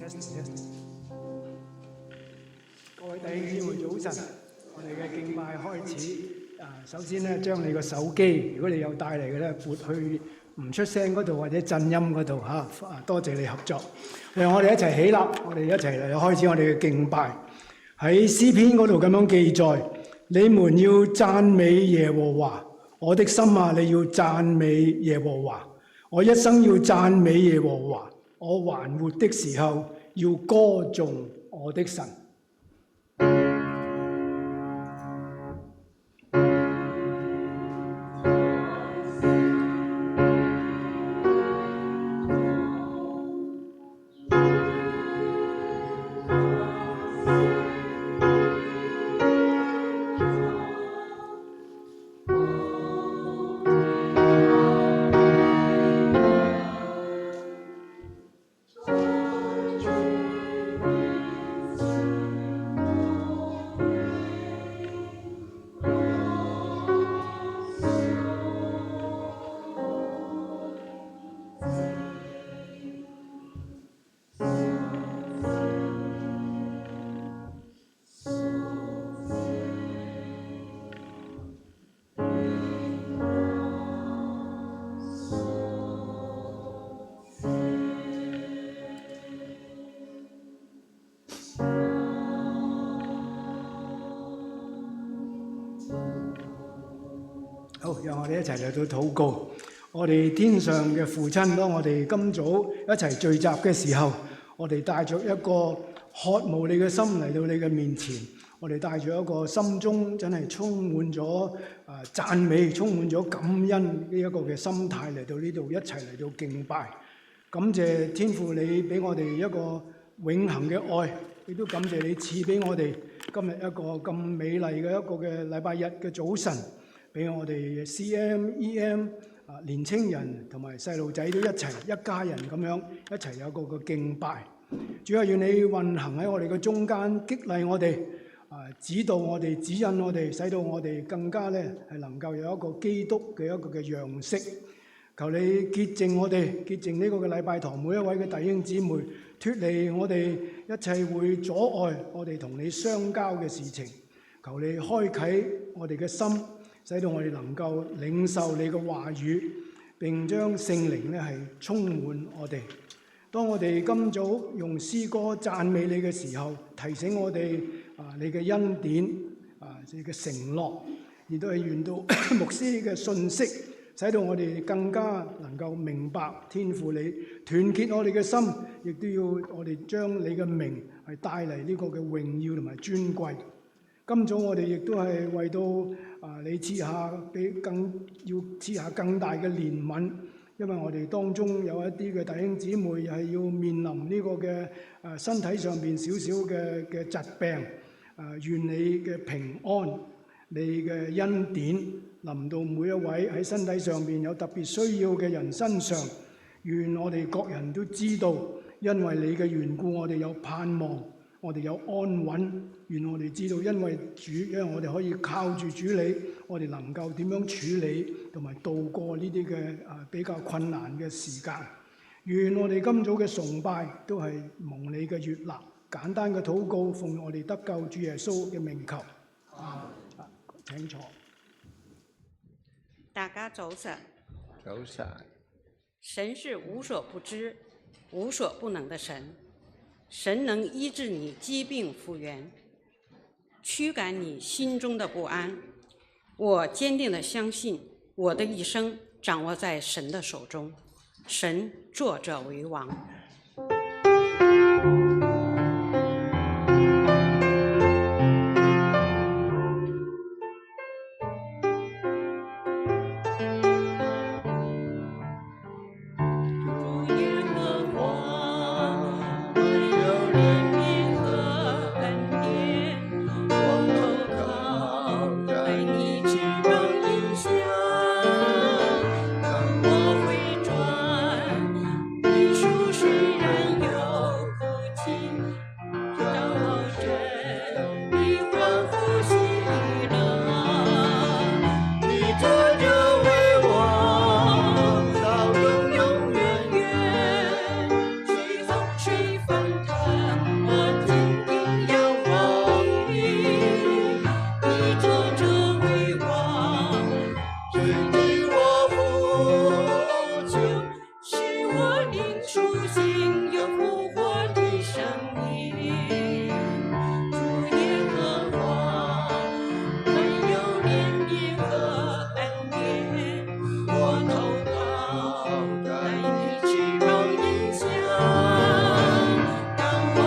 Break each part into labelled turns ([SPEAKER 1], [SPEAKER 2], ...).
[SPEAKER 1] 各位弟兄姊妹早晨，我哋嘅敬拜開始。首先咧，將你個手機，如果你有帶嚟嘅咧，撥去唔出聲嗰度或者震音嗰度嚇。多謝你合作。讓我哋一齊起立，我哋一齊嚟開始我哋嘅敬拜。喺詩篇嗰度咁樣記載：你們要讚美耶和華，我的心啊，你要讚美耶和華。我一生要讚美耶和華，我還活的時候要歌頌我的神。好，讓我哋一齊嚟到禱告。我哋天上嘅父親，當我哋今早一齊聚集嘅時候，我哋帶着一個渴慕你嘅心嚟到你嘅面前。我哋帶住一個心中真係充滿咗讚美、充滿咗感恩呢一個嘅心態嚟到呢度一齊嚟到敬拜。感謝天父你俾我哋一個永恆嘅愛，亦都感謝你賜俾我哋今日一個咁美麗嘅一個嘅禮拜日嘅早晨。俾我哋 CM、EM 年青人同埋細路仔都一齊一家人咁樣一齊有個嘅敬拜。主啊，願你運行喺我哋嘅中間，激勵我哋，指導我哋，指引我哋，使到我哋更加咧係能夠有一個基督嘅一個嘅樣式。求你潔淨我哋，潔淨呢個嘅禮拜堂每一位嘅弟兄姊妹，脫離我哋一切會阻礙我哋同你相交嘅事情。求你開啟我哋嘅心，使到我哋能夠領受你嘅話語，並將聖靈咧係充滿我哋。當我哋今早用詩歌讚美你嘅時候，提醒我哋你嘅恩典你嘅承諾，亦都係願到牧師嘅信息，使到我哋更加能夠明白天父你團結我哋嘅心，亦都要我哋將你嘅名係帶嚟呢個嘅榮耀同埋尊貴。今早我哋亦都係為到你賜下要賜下更大嘅憐憫，因為我哋當中有一啲嘅弟兄姊妹係要面臨呢個嘅身體上邊少少嘅疾病，願你嘅平安、你嘅恩典臨到每一位喺身體上邊有特別需要嘅人身上。願我哋各人都知道，因為你嘅緣故，我哋有盼望，我哋有安穩。願我哋知道，因為我哋可以靠住主你，我哋能夠點樣處理同埋度過呢啲嘅比較困難嘅時間。願我哋今早嘅崇拜都係蒙你嘅悅納。簡單嘅禱告，奉我哋得救主耶穌嘅名求。請坐。
[SPEAKER 2] 大家早晨。
[SPEAKER 3] 早晨。
[SPEAKER 2] 神是無所不知、無所不能的神。神能醫治你疾病復原，驅趕你心中的不安。我堅定地相信，我的一生掌握在神的手中，神作者為王。
[SPEAKER 3] 你属神。带你去让影响，当我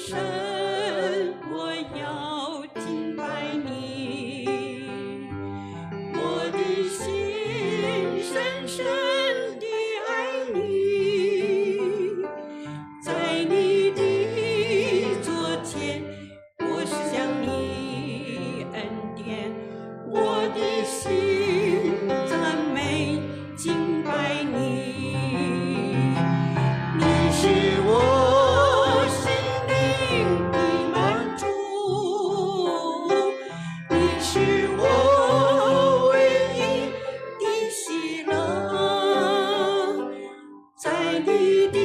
[SPEAKER 2] 神，我要敬拜你，我的心深深地爱你，在你的座前，我是向你恩典，我的心赞美敬拜你。你是我心灵的满足，你是我唯一的喜乐，在你的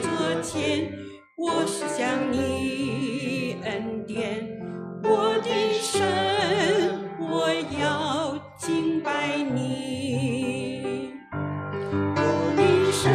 [SPEAKER 2] 座前，我是向你恩典，我的神，我要敬拜你，我的神。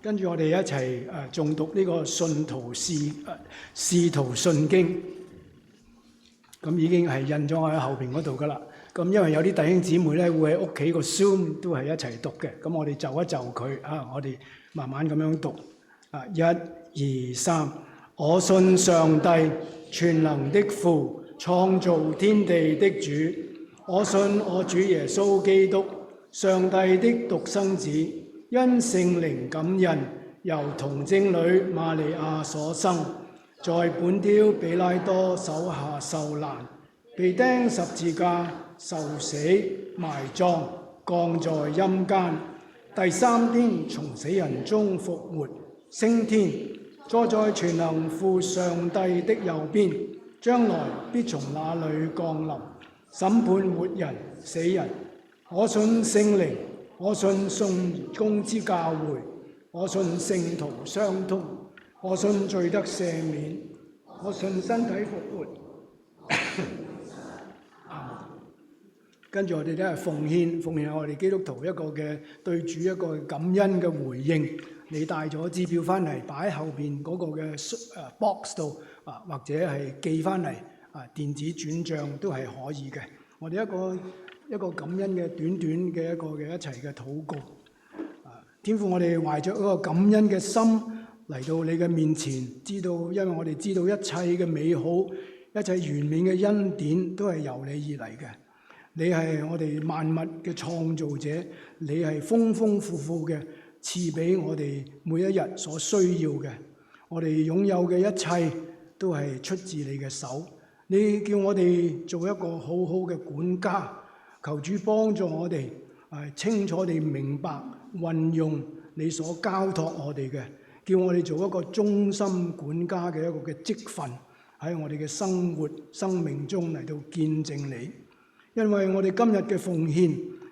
[SPEAKER 1] 跟住我哋一齊誦讀呢個信徒使徒信經，咁已經係印咗喺後邊嗰度噶啦。咁因為有啲弟兄姊妹咧會喺屋企個 Zoom 都係一齊讀嘅，咁我哋就一就佢我哋慢慢咁樣讀。1、2、3，我信上帝全能的父，創造天地的主。我信我主耶穌基督，上帝的獨生子，因聖靈感孕，由童貞女瑪利亞所生，在本丟彼拉多手下受難，被釘十字架，受死，埋葬，降在陰間，第3天從死人中復活，升天，坐在全能父上帝的右邊，將來必從那裏降臨，審判活人死人。我信聖靈，我信信公之教會，我信聖徒相通，我信罪得赦免，我信身體復活。跟住我哋都係奉獻係我哋基督徒一個嘅對主一個感恩嘅回應。你帶咗支票翻嚟擺喺後邊嗰個嘅box 度或者係寄翻嚟電子轉帳都係可以嘅。我哋一個感恩嘅短短嘅一個嘅一齊嘅禱告。天父，我哋懷着一個感恩嘅心嚟到你嘅面前，因為我哋知道一切嘅美好、一切完美嘅恩典都係由你而嚟嘅。你係我哋萬物嘅創造者，你係豐豐富富嘅賜俾我哋每一日所需要嘅。我哋擁有嘅一切都係出自你嘅手。你叫我哋做一個好好嘅管家，求主幫助我哋清楚地明白運用你所交託我哋嘅，叫我哋做一個忠心管家嘅一個嘅職分，喺我哋嘅生活生命中嚟到見證你。因為我哋今日嘅奉獻，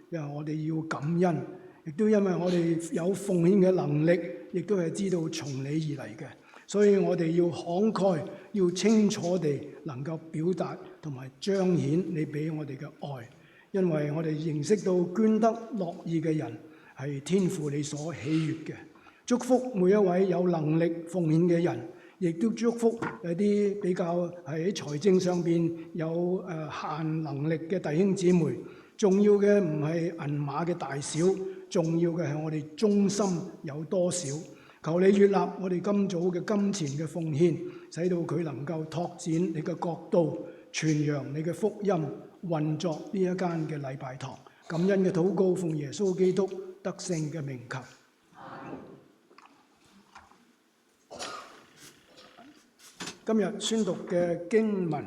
[SPEAKER 1] 因為我哋要感恩，亦都因為我哋有奉獻嘅能力，亦都係知道從你而嚟嘅。所以我哋要慷慨，要清楚地能夠表達同埋彰顯你俾我哋嘅愛。因為我哋認識到捐得樂意嘅人係天父你所喜悅嘅。祝福每一位有能力奉獻嘅人，亦都祝福有啲比較喺財政上邊有限能力嘅弟兄姊妹。重要嘅唔係銀碼嘅大小，重要嘅係我哋忠心有多少。求你悅納我哋今早嘅金錢嘅奉獻，使到佢能夠拓展你嘅國度，傳揚你嘅福音，運作呢一間嘅禮拜堂。感恩嘅禱告，奉耶穌基督得勝嘅名求。今日宣讀嘅經文，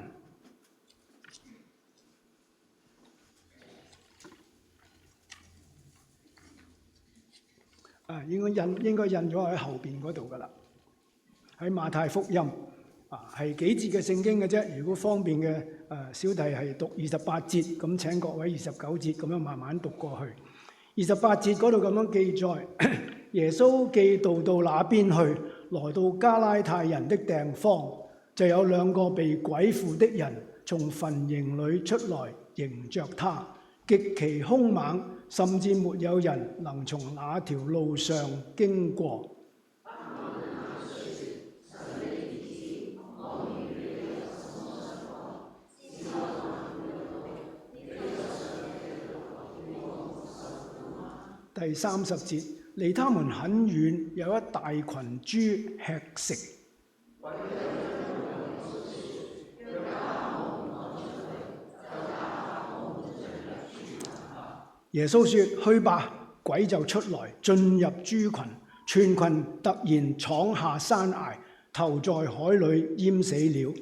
[SPEAKER 1] 應該印咗喺後邊嗰度噶啦，喺馬太福音係幾節嘅聖經嘅啫。如果方便嘅小弟係讀28節，咁請各位29節咁樣慢慢讀過去。28節嗰度咁樣記載，耶穌既渡到那邊去，來到加拉太人的地方，就有兩個被鬼附的人從墳塋裏出來迎着他，極其兇猛，甚至沒有人能從那條路上經過。第30節，離他們很遠，有一大群豬吃食。耶穌說：去吧，鬼就出來，進入豬群，全群突然闖下山崖，投在海裏淹死了。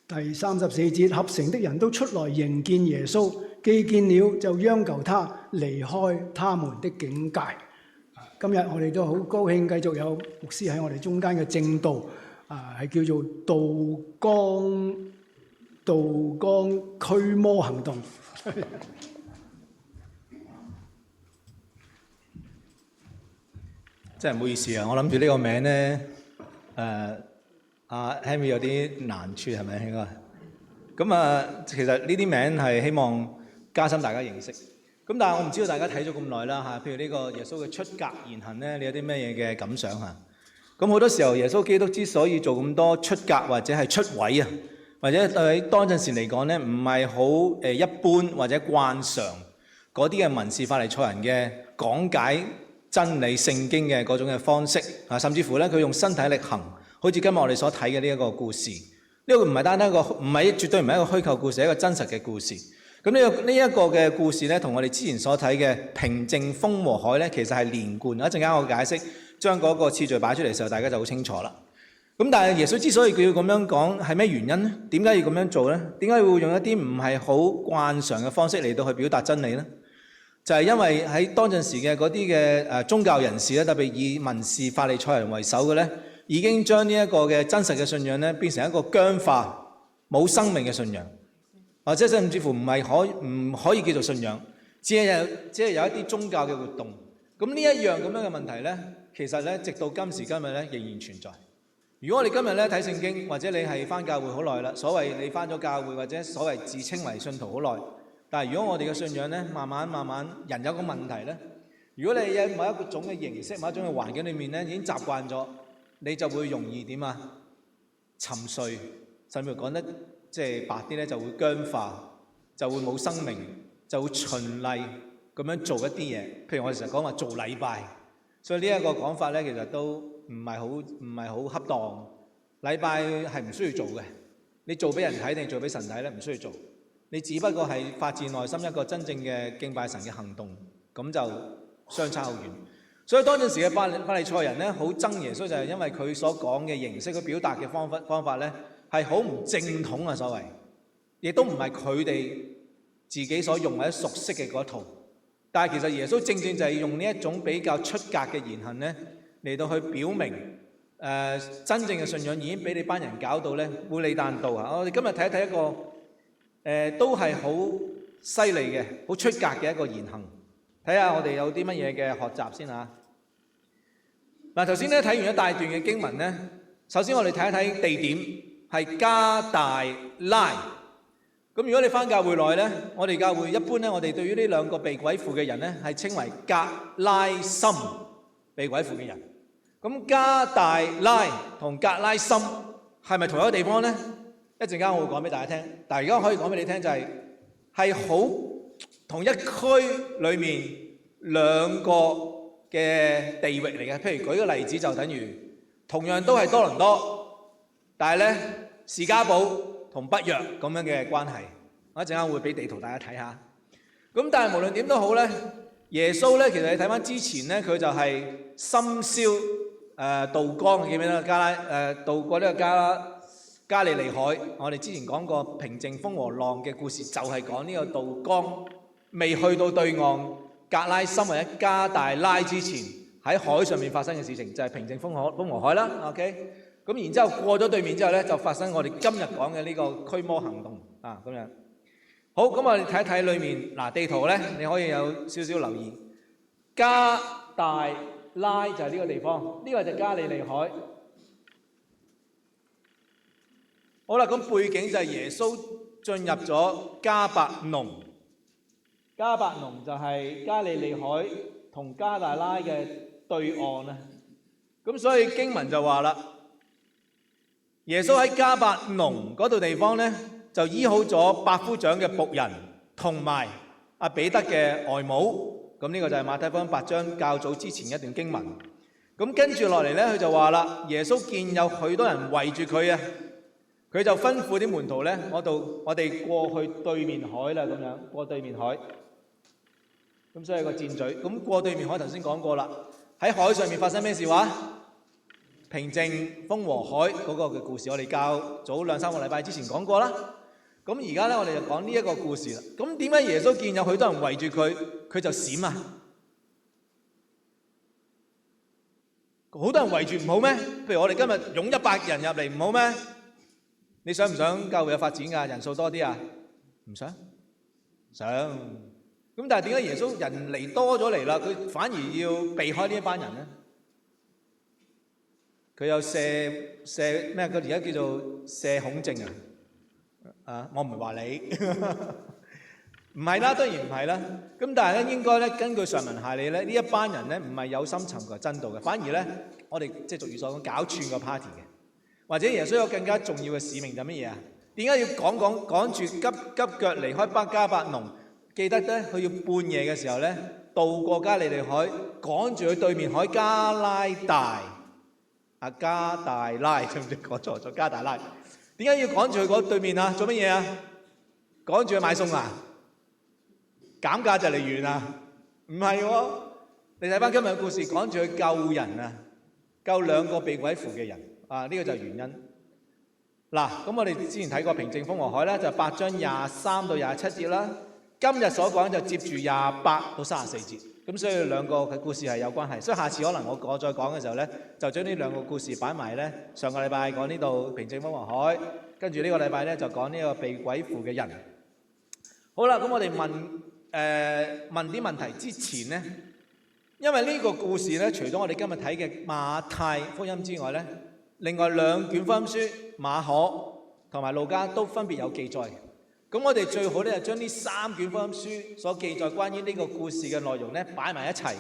[SPEAKER 1] 第34節，合城的人都出來迎見耶穌，既見了就央求他離開他們的境界。今日我哋都好高興繼續有牧師喺我哋中間嘅證道，係叫做渡江驅魔行動。
[SPEAKER 3] 真係唔好意思啊！我諗住呢個名咧，阿 Henry 有啲難處係咪應該？咁其實呢啲名係希望加深大家認識。咁但係我唔知道大家睇咗咁耐啦嚇，譬如呢個耶穌嘅出格言行咧，你有啲咩嘢嘅感想嚇？咁好多時候耶穌基督之所以做咁多出格或者係出位啊，或者對當陣時嚟講咧，唔係好一般或者慣常嗰啲嘅文士法利賽人嘅講解真理聖經嘅嗰種嘅方式啊，甚至乎咧佢用身體力行，好似今日我哋所睇嘅呢一個故事，呢個唔係單單一個，唔係絕對唔係一個虛構故事，係一個真實嘅故事。咁呢一個嘅故事咧，同我哋之前所睇嘅平靜風和海咧，其實係連貫。一陣間我解釋，將嗰個次序擺出嚟嘅時候，大家就好清楚啦。咁但係耶穌之所以佢要咁樣講，係咩原因咧？點解要咁樣做咧？點解會用一啲唔係好慣常嘅方式嚟到去表達真理咧？就係因為喺當陣時嘅嗰啲嘅宗教人士咧，特別以文士法利賽人為首嘅咧，已經將呢一個嘅真實嘅信仰咧，變成一個僵化、冇生命嘅信仰。或者甚至乎唔可以叫做信仰，只係有一啲宗教嘅活動。咁呢一樣咁樣嘅問題咧，其實咧直到今時今日咧仍然存在。如果我哋今日咧睇聖經，或者你係返教會好耐啦，所謂你返咗教會或者所謂自稱為信徒好耐，但係如果我哋嘅信仰咧慢慢人有個問題咧，如果你喺某一種嘅形式、某一種嘅環境裏面咧已經習慣咗，你就會容易點啊？沉睡，甚至乎講得即係白啲咧，就會僵化，就會冇生命，就會循例咁樣做一啲嘢。譬如我哋成日講話做禮拜，所以呢一個講法咧，其實都唔係好恰當。禮拜係唔需要做嘅，你做俾人睇定做俾神睇咧，唔需要做。你只不過係發自內心一個真正嘅敬拜神嘅行動，咁就相差好遠。所以當陣時嘅法利賽人咧，好憎耶穌，就係因為佢所講嘅形式，佢表達嘅方法咧，係好唔正統啊，所謂，亦都唔係佢哋自己所用或者熟悉嘅嗰套。但係其實耶穌正正就係用呢一種比較出格嘅言行咧，嚟到去表明真正嘅信仰已經俾你班人搞到咧烏里單刀啊！我哋今日睇一睇一個都係好犀利嘅、好出格嘅一個言行。睇下我哋有啲乜嘢嘅學習先嚇。嗱，頭先咧睇完一大段嘅經文咧，首先我哋睇一睇地點。係加大拉，咁如果你返教會內咧，我哋教會一般咧，我哋對於呢兩個被鬼附嘅人咧，係稱為格拉森被鬼附嘅人。咁加大拉同格拉森係咪同一個地方咧？一陣間我會講俾大家聽，但係而家可以講俾你聽就係好同一區裏面兩個嘅地域嚟嘅。譬如舉個例子就等於同樣都係多倫多，但係咧士嘉堡同北約咁樣嘅關係。我一陣間會俾地圖大家睇下。咁但係無論點都好咧，耶穌咧其實你睇翻之前咧，佢就係深宵渡江，記唔記得渡過呢個加利利海？我哋之前講過平靜風和浪嘅故事，就係講呢個渡江未去到對岸格拉森或者加大拉之前，喺海上面發生嘅事情，就係平靜風和海啦。OK， 咁然之後過咗對面之後咧，就發生我哋今日講嘅呢個驅魔行動啊，咁樣。好，咁我哋睇一睇裏面嗱地圖咧，你可以有少少留意。加大拉就係呢個地方，呢個就係加利利海。好啦，咁背景就係耶穌進入咗加百農。加百農就係加利利海同加大拉嘅對岸啊。咁所以經文就話啦，耶穌喺加百農嗰度地方咧，就醫好咗百夫長嘅僕人同埋阿彼得嘅外母。咁呢個就係馬太福音8章較早之前一段經文。咁跟住落嚟咧，佢就話啦，耶穌見有許多人圍住佢啊，佢就吩咐啲門徒咧，我哋過去對面海啦，咁樣過對面海。咁所以個箭嘴，咁過對面海頭先講過啦，喺海上面發生咩事話？平靜風和海嗰個嘅故事，我哋較早2-3個禮拜之前講過啦。咁而家咧，我哋就講呢一個故事啦。咁點解耶穌見有許多人圍住佢，佢就閃啊？好多人圍住唔好咩？譬如我哋今日湧100人入嚟唔好咩？你想唔想教會有發展㗎？人數多啲啊？唔想？想。咁但係點解耶穌人嚟多咗嚟啦，佢反而要避開呢一班人咧？佢有射咩？佢而家叫做社恐症啊！我唔係話你，唔係啦，當然唔係啦。咁但係咧，應該咧根據上文下理咧，呢一班人咧唔係有心尋求真道嘅，反而咧我哋即係俗語所講搞串個 party 嘅，或者耶穌有更加重要嘅使命就乜嘢啊？點解要趕住急腳離開加百農？記得咧，佢要半夜嘅時候咧渡過加利利海，趕住去對面海加大拉，知唔知講錯咗？加大拉。點解要趕住去嗰對面啊？做乜嘢啊？趕住去買餸啊？減價就嚟完啊？唔係喎，你睇翻今日嘅故事，趕住去救人啊，救2個被鬼附嘅人啊！呢個就係原因。嗱，咁我哋之前睇過平靜風和海咧，就8章23到27節啦。今日所講就接住28到34節。咁所以2個嘅故事係有關係。所以下次可能我再講嘅時候咧，就將呢2個故事擺埋咧。上個禮拜講呢度平靜風和海，跟住呢個禮拜咧就講呢個被鬼附嘅人。好啦，咁我哋問啲問題之前咧，因為呢個故事咧，除咗我哋今日睇嘅馬太福音之外咧，另外2卷福音書馬可同埋路加都分別有記載。咁我哋最好咧就將呢3卷福音書所記載關於呢個故事嘅內容咧擺埋一齊，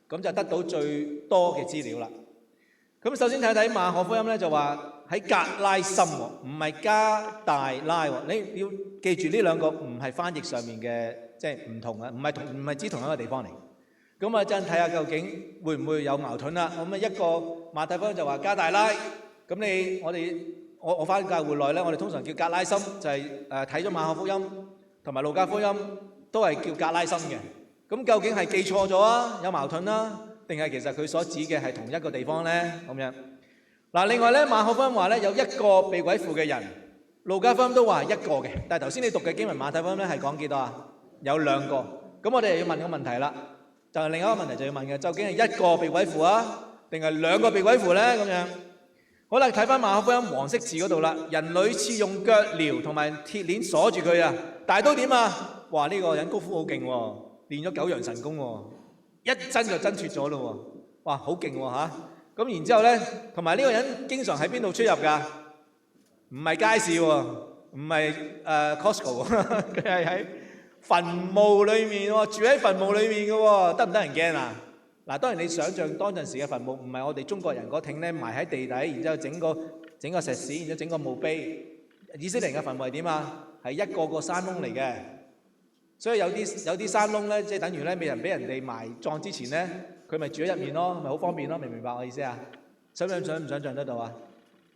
[SPEAKER 3] 咁就得到最多嘅資料啦。咁首先睇睇馬可福音咧，就話喺格拉森喎，唔係加大拉喎。你要記住呢2個唔係翻譯上面嘅，即係唔同啊，唔係指同一個地方嚟。咁啊，陣睇下究竟會唔會有矛盾啦？咁啊，一個馬太福音就話加大拉，咁我翻教會內咧，我哋通常叫格拉森，就係睇咗馬可福音同埋路加福音都係叫格拉森嘅。咁究竟係記錯咗啊？有矛盾啦，定係其實佢所指嘅係同一個地方咧？咁樣嗱，另外咧馬可福音話咧有1個被鬼附嘅人，路加福音都話係1個嘅。但係頭先你讀嘅經文馬太福音咧係講幾多啊？有2個。咁我哋又要問個問題啦，就係另一個問題就要問嘅，究竟係1個被鬼附啊，定係2個被鬼附咧？咁樣。好啦，睇翻馬可福音黃色字嗰度啦，人屢次用腳鐐同埋鐵鏈鎖住佢啊，但係都點啊？哇！呢個人功夫好勁喎，練咗9陽神功喎，一掙就掙脫咗咯喎，哇！好勁喎嚇！咁然之後咧，同埋呢個人經常喺邊度出入㗎？唔係街市喎，唔係Costco 喎，佢係喺墳墓裏面喎，住喺墳墓裏面嘅喎，得唔得人驚啊？嗱，當然你想象當陣時嘅墳墓唔係我哋中國人嗰挺咧埋喺地底，然之後整個石屎，然之後整個墓碑。以色列人嘅墳墓係點啊？係一個個山窿嚟嘅，所以有啲山窿咧，即係等於咧未人俾人哋埋葬之前咧，佢咪住喺入面咯，咪好方便咯，明唔明白我意思啊？想唔想像得到啊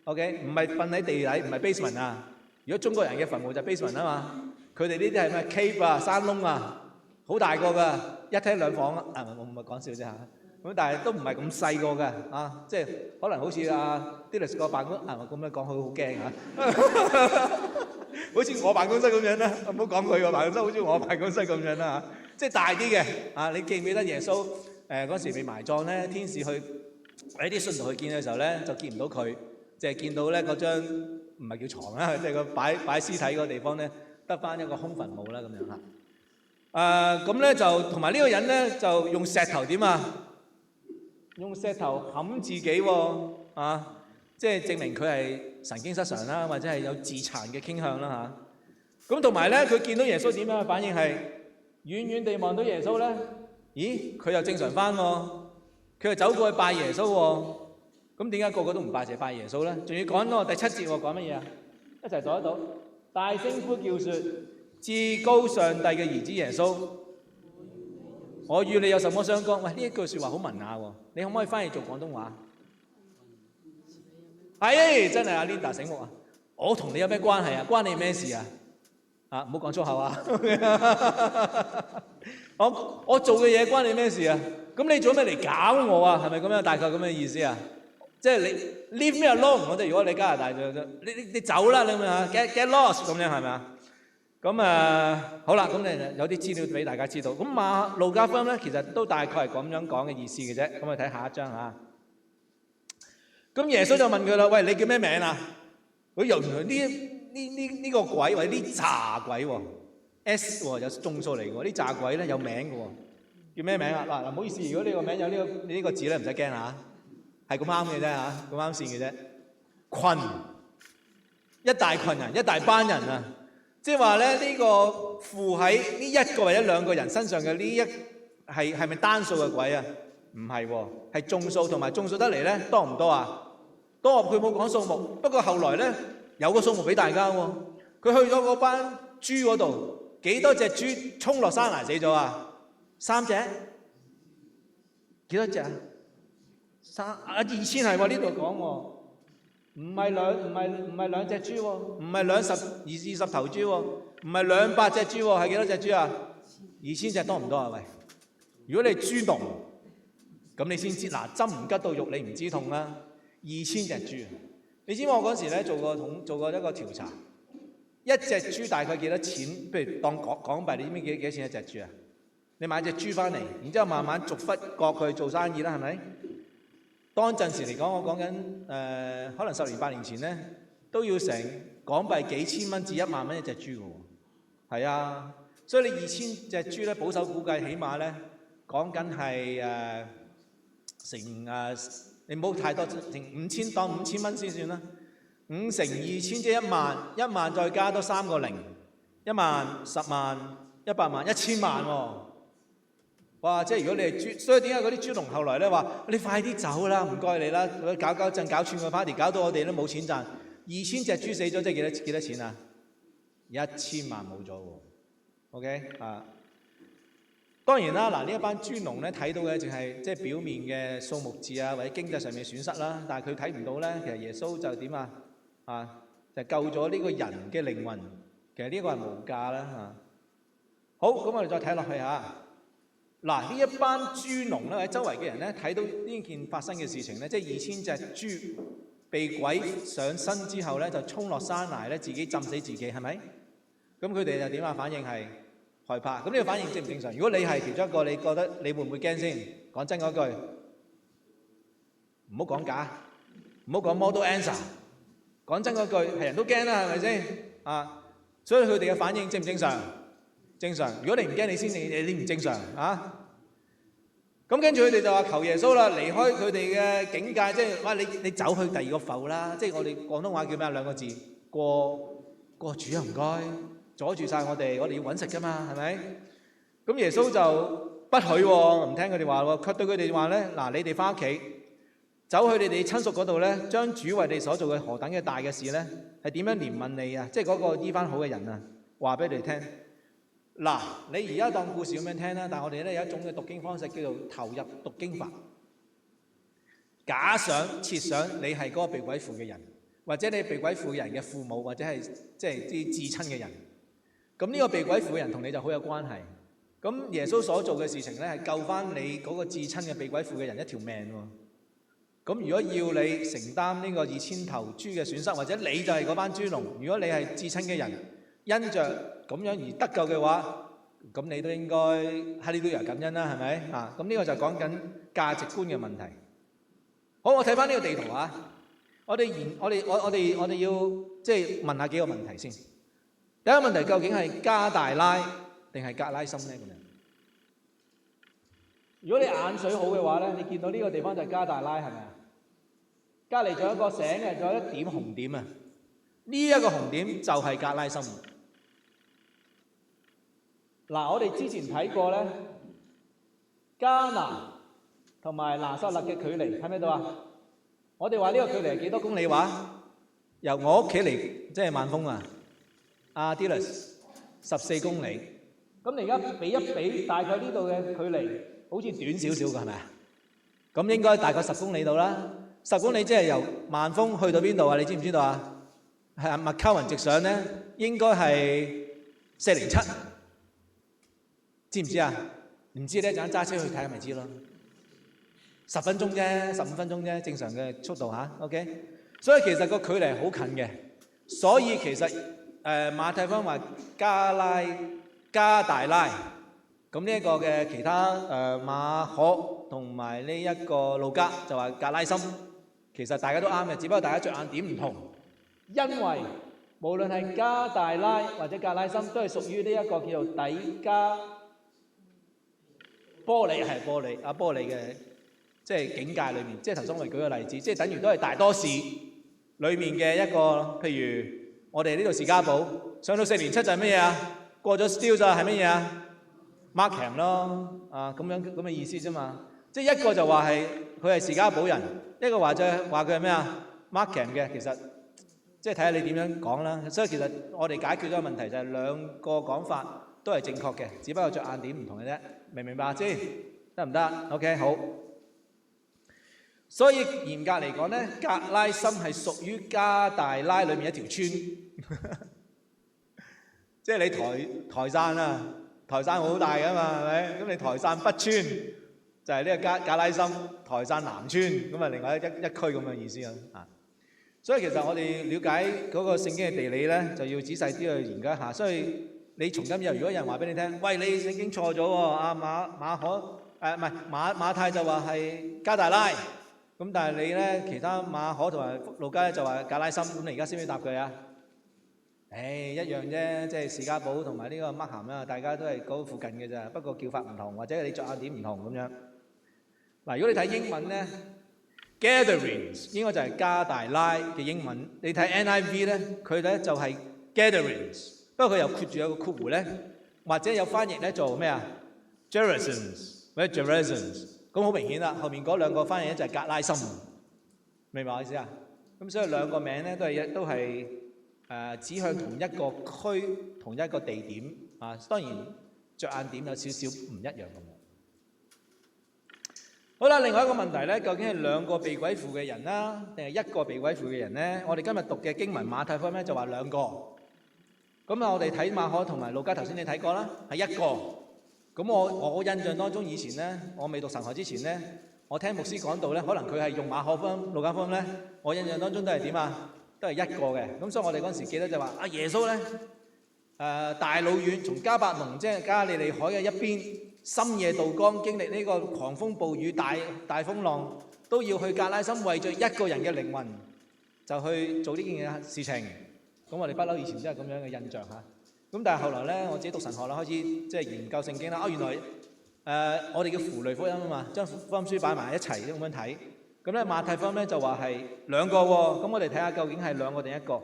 [SPEAKER 3] ？OK， 唔係瞓喺地底，唔係 basement 啊。如果中國人嘅墳墓就 basement 啊嘛，佢哋呢啲係咩 cave 啊，山窿啊，好大個㗎，一廳兩房啊，我唔係講笑啫嚇。咁但係都唔係咁細個㗎，啊，即係可能好似阿 Dennis 個辦公咁樣講，佢好驚嚇，好似我辦公室咁樣啦，唔好講佢個辦公室，好似我辦公室咁樣啦嚇，即係大啲嘅，啊，你記唔記得耶穌嗰時被埋葬咧？天使去喺啲信徒去見嘅時候咧，就見唔到佢，淨係見到咧嗰張唔係叫床啦，即係個擺屍體嗰個地方咧，得翻一個空墳墓啦咁樣嚇。咁咧就同埋呢個人咧就用石頭點啊？用石頭冚自己喎，即係證明佢係神經失常啦，或者係有自殘嘅傾向啦嚇。咁同埋咧，佢見到耶穌點樣嘅反應係遠遠地望到耶穌咧，咦？佢又正常翻喎，佢又走過去拜耶穌喎。咁點解個個都唔拜，淨係拜耶穌咧？仲要講到第7節喎，講乜嘢啊？一齊讀一讀，大聲呼叫説：至高上帝嘅兒子耶穌，我與你有什麼相干？喂，呢一句説話好文雅喎，你可唔可以翻譯做廣東話？係，真係阿 Linda 醒目啊！我同你有咩關係啊？關你咩事啊？啊，唔好講粗口啊！我做嘅嘢關你咩事啊？咁你做咩嚟搞我啊？係咪咁樣？大概咁嘅意思啊？即係你 leave me alone，我哋如果你加拿大就你走啦，你咁樣 get lost 咁樣係咪啊？咁好啦，咁你有啲資料俾大家知道。咁路加福音咧，其實都大概係咁樣講嘅意思嘅啫。咁我哋睇下一章嚇。咁耶穌就問佢啦：喂，你叫咩名啊？佢原來呢個鬼或者呢詐鬼喎 ，S 喎有眾數嚟嘅喎，呢詐鬼咧有名嘅喎，叫咩名啊？嗱，唔好意思，如果你個名有呢個字咧，唔使驚嚇，係咁啱嘅啫嚇，咁啱線嘅啫。群，一大群人，一大班人啊！即係話咧，呢個附喺呢一個或者兩個人身上嘅呢一係咪單數嘅鬼啊？唔係喎，係眾數，同埋眾數得嚟咧多唔多啊？多，佢冇講數目。不過後來咧有個數目俾大家喎。佢去咗嗰班豬嗰度，幾多隻豬衝落山崖死咗啊？3隻？幾多隻啊？2000係喎，呢度講喎。唔係兩隻豬喎，唔係20頭豬喎，唔係200隻豬喎，係幾多隻豬啊？2000隻多唔多啊？喂，如果你係豬農，咁你先知嗱，針唔吉到肉，你唔知痛啦。2000隻豬，你知唔知我嗰時咧做過一個調查，一隻豬大概幾多錢？譬如當港幣，你知唔知幾多錢一隻豬啊？你買隻豬翻嚟，然之後慢慢逐忽割佢做生意啦，係咪？當陣時嚟講，我講緊可能10年8年前咧，都要成港幣幾千蚊至1萬蚊一隻豬嘅喎。係啊，所以你2000隻豬咧，保守估計起碼咧講緊係你唔好太多，成5000當5000蚊先算啦。5乘2000即係1萬，1萬再加多3個零，1萬、10萬、100萬、1000萬喎。哇！即係如果你係豬，所以點解嗰啲豬農後來咧話：你快啲走啦，唔該你啦，搞串個 party，搞到我哋都冇錢賺。2000隻豬死咗，即係幾多錢啊？1000萬冇咗喎。OK 啊？當然啦，嗱呢一班豬農咧睇到嘅淨係即係表面嘅數目字啊，或者經濟上面損失啦，但係佢睇唔到咧，其實耶穌就點啊？就救咗呢個人嘅靈魂，其實呢個係無價啦嚇。好，咁我哋再睇落去嚇。嗱，呢一班豬農咧，或者周圍嘅人咧，睇到呢件發生嘅事情咧，即係2000隻豬被鬼上身之後咧，就衝落山崖咧，自己浸死自己，係咪？咁佢哋就點啊？反應係害怕。咁呢個反應正唔正常？如果你係其中一個，你覺得你會唔會驚先？講真嗰句，唔好講假，唔好講 model answer。講真嗰句，係人都驚啦，係咪先？啊，所以佢哋嘅反應正唔正常？正常。如果你唔驚，你唔正常啊！咁跟住佢哋就話求耶穌啦，離開佢哋嘅境界，即係話你走去第二個埠啦，即係我哋廣東話叫咩啊？兩個字，過主啊，唔該，阻住晒我哋要揾食㗎嘛，係咪？咁耶穌就不許喎，唔聽佢哋話喎，卻對佢哋話咧：嗱，你哋翻屋企，走去你哋親屬嗰度咧，將主為你所做嘅何等嘅大嘅事咧，係點樣憐憫你啊？即係嗰個醫翻好嘅人啊，話俾你哋聽。嗱，你而家當故事咁樣聽啦，但係我哋咧有一種嘅讀經方式叫做投入讀經法。假想設想你係嗰個被鬼附嘅人，或者你被鬼附嘅人嘅父母，或者係即係啲至親嘅人。咁呢個被鬼附嘅人同你就好有關係。咁耶穌所做嘅事情咧，係救翻你嗰個至親嘅被鬼附嘅人一條命喎。咁如果要你承擔呢個2000頭豬嘅損失，或者你就係嗰班豬籠，如果你係至親嘅人，因着咁樣而得救嘅話，咁你都應該哈利路亞感恩啦，係咪啊？咁呢個就講緊價值觀嘅問題。好，我睇翻呢個地圖啊，我哋要即係問下幾個問題先。第一個問題，究竟係加大拉定係格拉森咧？咁樣，如果你眼水好嘅話咧，你見到呢個地方就係加大拉，係咪啊？隔離仲有一個醒嘅，仲有一點紅點啊！呢一個紅點就係格拉森。嗱，我哋之前睇過咧，迦南同埋拿撒勒嘅距離喺咩度啊？我哋話呢個距離係幾多公里話？由我屋企嚟即係萬豐啊，阿 Dillas 14公里。咁你而家比一比，大概呢度嘅距離好似短少少㗎，係咪啊？咁應該大概10公里度啦。10公里即係由萬豐去到邊度啊？你知唔知道啊？係麥溝雲直上咧，應該係407。知唔知啊？唔知咧，陣間揸車去睇下咪知咯。10分鐘啫，15分鐘啫，正常嘅速度嚇。OK， 所以其實個距離好近嘅。所以其實馬太福音話加大拉，咁呢一個嘅其他馬可同埋呢一個路加就話格拉森。其實大家都啱嘅，只不過大家着眼點唔同。因為無論係加大拉或者格拉森，都係屬於呢一個叫做底加波利，係波利阿波利嘅，即係境界裏面。即係頭先我哋舉個例子，即係等於都係大多市裏面嘅一個，譬如我哋呢度士嘉堡上到4年7就係乜嘢啊？過咗 Still 就係乜嘢啊 ？Markham 咯，啊咁樣咁嘅意思啫嘛。即係一個就話係佢係士嘉堡人，一個話就話佢係咩啊 ？Markham 嘅，其實即係睇下你點樣講啦。所以其實我哋解決咗個問題就係兩個講法都係正確嘅，只不過着眼點唔同嘅啫。明唔明白先？得唔得 ？OK， 好。所以嚴格嚟講咧，格拉森係屬於加大拉裏面一條村，即係你台山啊，台山好大噶嘛，係咪？咁你台山北村就係呢個格拉森，台山南村咁啊，另外一區咁嘅意思啊。所以其實我哋了解嗰個聖經嘅地理咧，就要仔細啲去研究一下。所以你從今日如果有人話俾你聽，喂，你聖經錯咗喎，阿馬可唔係馬太就話係加大拉，咁但係你咧其他馬可同埋路加咧就話格拉森，咁你而家識唔識答佢啊？一樣啫，即係士嘉堡同埋呢個麥咸啦，大家都係嗰附近嘅咋，不過叫法唔同，或者你着眼點唔同咁樣。嗱，如果你睇英文咧 ，gatherings 應該就係加大拉嘅英文。你睇 NIV 咧，佢咧就係 gatherings， 不過佢又括住有個括弧咧，或者有翻譯咧做咩啊 ？Gerazins 或者 Gerazins， 咁好明顯啦。後面嗰兩個翻譯咧就係格拉森，明白我意思啊？咁所以兩個名咧都係指向同一個區、同一個地點啊。當然着眼點有少少唔一樣咁樣。好啦，另外一個問題咧，究竟係兩個被鬼附嘅人啦，定係一個被鬼附嘅人咧？我哋今日讀嘅經文馬太福音咧就話兩個。咁啊，我哋睇馬可同埋路加，頭先你睇過啦，係一個。咁我印象當中以前咧，我未讀神學之前咧，我聽牧師講道咧，可能佢係用馬可福音、路加福音咧，我印象當中都係點啊？都係一個嘅。咁所以我哋嗰陣時記得就話，耶穌咧大老遠從迦百農即係加利利海嘅一邊，深夜渡江經歷呢個狂風暴雨、大風浪，都要去格拉森為咗一個人嘅靈魂，就去做呢件事情。咁我哋不嬲以前都係咁樣嘅印象嚇。咁但係後來咧，我自己讀神學啦，開始即係研究聖經啦。原來我哋叫符類福音啊嘛，將福音書擺埋一齊咁樣睇。咁咧馬太福音咧就話係兩個喎。咁我哋睇下究竟係兩個定一個？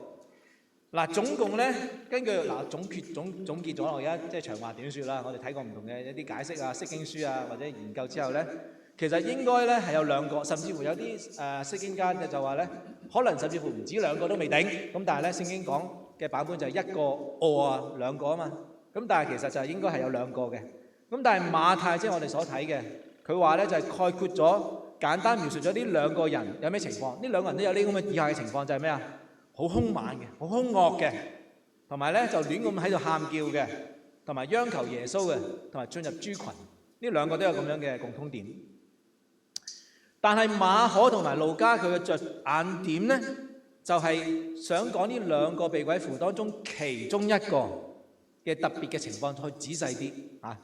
[SPEAKER 3] 嗱，總共咧根據總結咗，我而家即係長話短説啦。我哋睇過唔同嘅一啲解釋啊、釋經書啊或者研究之後咧，其實應該咧係有兩個，甚至乎有啲釋經家就話咧，可能甚至乎唔止兩個都未定。咁但係咧聖經講嘅版本就係一個兩個啊嘛。咁但係其實就係應該係有兩個嘅。咁但係馬太即係我哋所睇嘅，佢話咧就係概括咗簡單描述咗呢兩個人有咩情況。呢兩個人都有呢咁嘅以下嘅情況，就係咩啊？好兇猛嘅，好兇惡嘅，同埋咧就亂咁喺度喊叫嘅，同埋央求耶穌嘅，同埋進入豬群。呢兩個都有咁樣嘅共通點。但係馬可同埋路加佢嘅着眼點咧，就係想講呢兩個被鬼附當中其中一個嘅特別嘅情況，再仔細啲啊！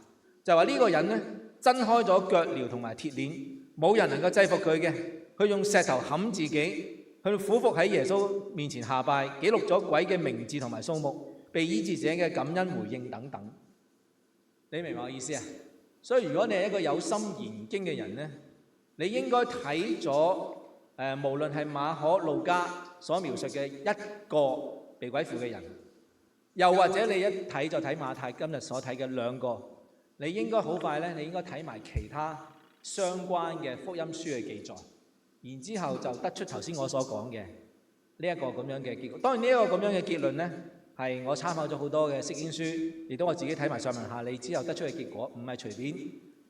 [SPEAKER 3] 就話呢個人咧掙開咗腳鐐同埋鐵鏈，冇人能夠制服佢嘅，佢用石頭冚自己。佢俯伏喺耶穌面前下拜，記錄咗鬼嘅名字同埋數目，被醫治者嘅感恩回應等等。你明白我意思啊？所以如果你係一個有心研經嘅人呢，你應該睇咗無論係馬可、路加所描述嘅一個被鬼附嘅人，又或者你一睇就睇馬太今日所睇嘅兩個，你應該好快呢，你應該睇埋其他相關嘅福音書嘅記載。然之後就得出頭先我所講嘅呢一個咁樣嘅結果。當然呢一個咁樣嘅結論呢，係我參考咗好多嘅釋經書，亦都我自己睇埋上文下理之後得出嘅結果，唔係隨便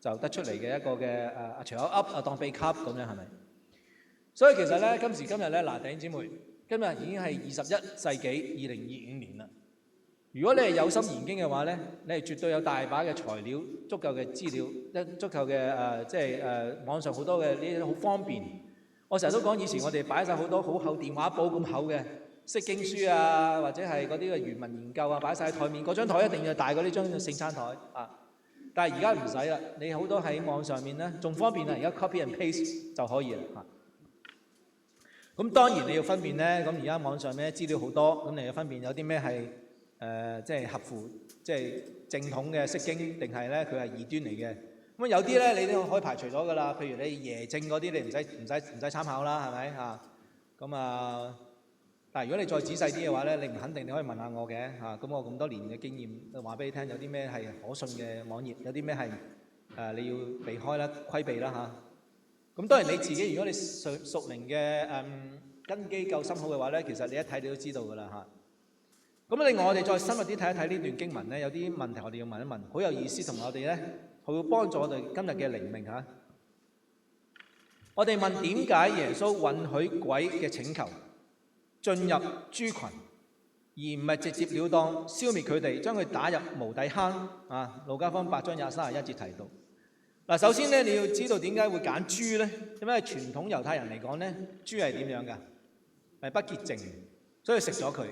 [SPEAKER 3] 就得出嚟嘅一個嘅隨口噏當秘笈咁樣，係咪？所以其實呢，今時今日呢，嗱弟兄姊妹，今日已經係21世紀2025年啦。如果你係有心研經嘅話呢，你係絕對有大把嘅材料、足夠嘅資料、足夠嘅網上好多嘅呢啲好方便。我成日都講，以前我哋擺晒好多好厚電話簿咁厚嘅釋經書啊，或者係嗰啲嘅原文研究啊，擺晒喺台面。嗰張台一定要大過呢張聖餐台啊！但係而家唔使啦，你好多喺網上面咧，仲方便啊！而家 copy and paste 就可以啦嚇。咁當然你要分辨咧，咁而家網上咩資料好多，咁你要分辨有啲咩係即係合乎即係正統嘅釋經，定係咧佢係異端嚟嘅。咁有啲咧，你都可以排除咗㗎啦。譬如你耶證嗰啲，你唔使參考啦，係咪嚇？咁啊，但係如果你再仔細啲嘅話咧，你唔肯定，你可以問下我嘅嚇。咁我咁多年嘅經驗，話俾你聽，有啲咩係可信嘅網頁，有啲咩係你要避開啦、規避啦嚇。咁當然你自己，如果你屬靈嘅根基夠深厚嘅話咧，其實你一睇你都知道㗎啦嚇。咁另外我哋再深入啲睇一睇呢段經文咧，有啲問題我哋要問一問，好有意思，同埋我哋咧。佢會幫助我哋今日嘅靈命嚇。我哋問點解耶穌允許鬼嘅請求進入豬群，而唔係直接了當消滅佢哋，將佢打入無底坑啊？路加福音8章31節提到。嗱，首先咧你要知道點解會揀豬咧？因為傳統猶太人嚟講咧，豬係點樣㗎？係不潔淨，所以食咗佢。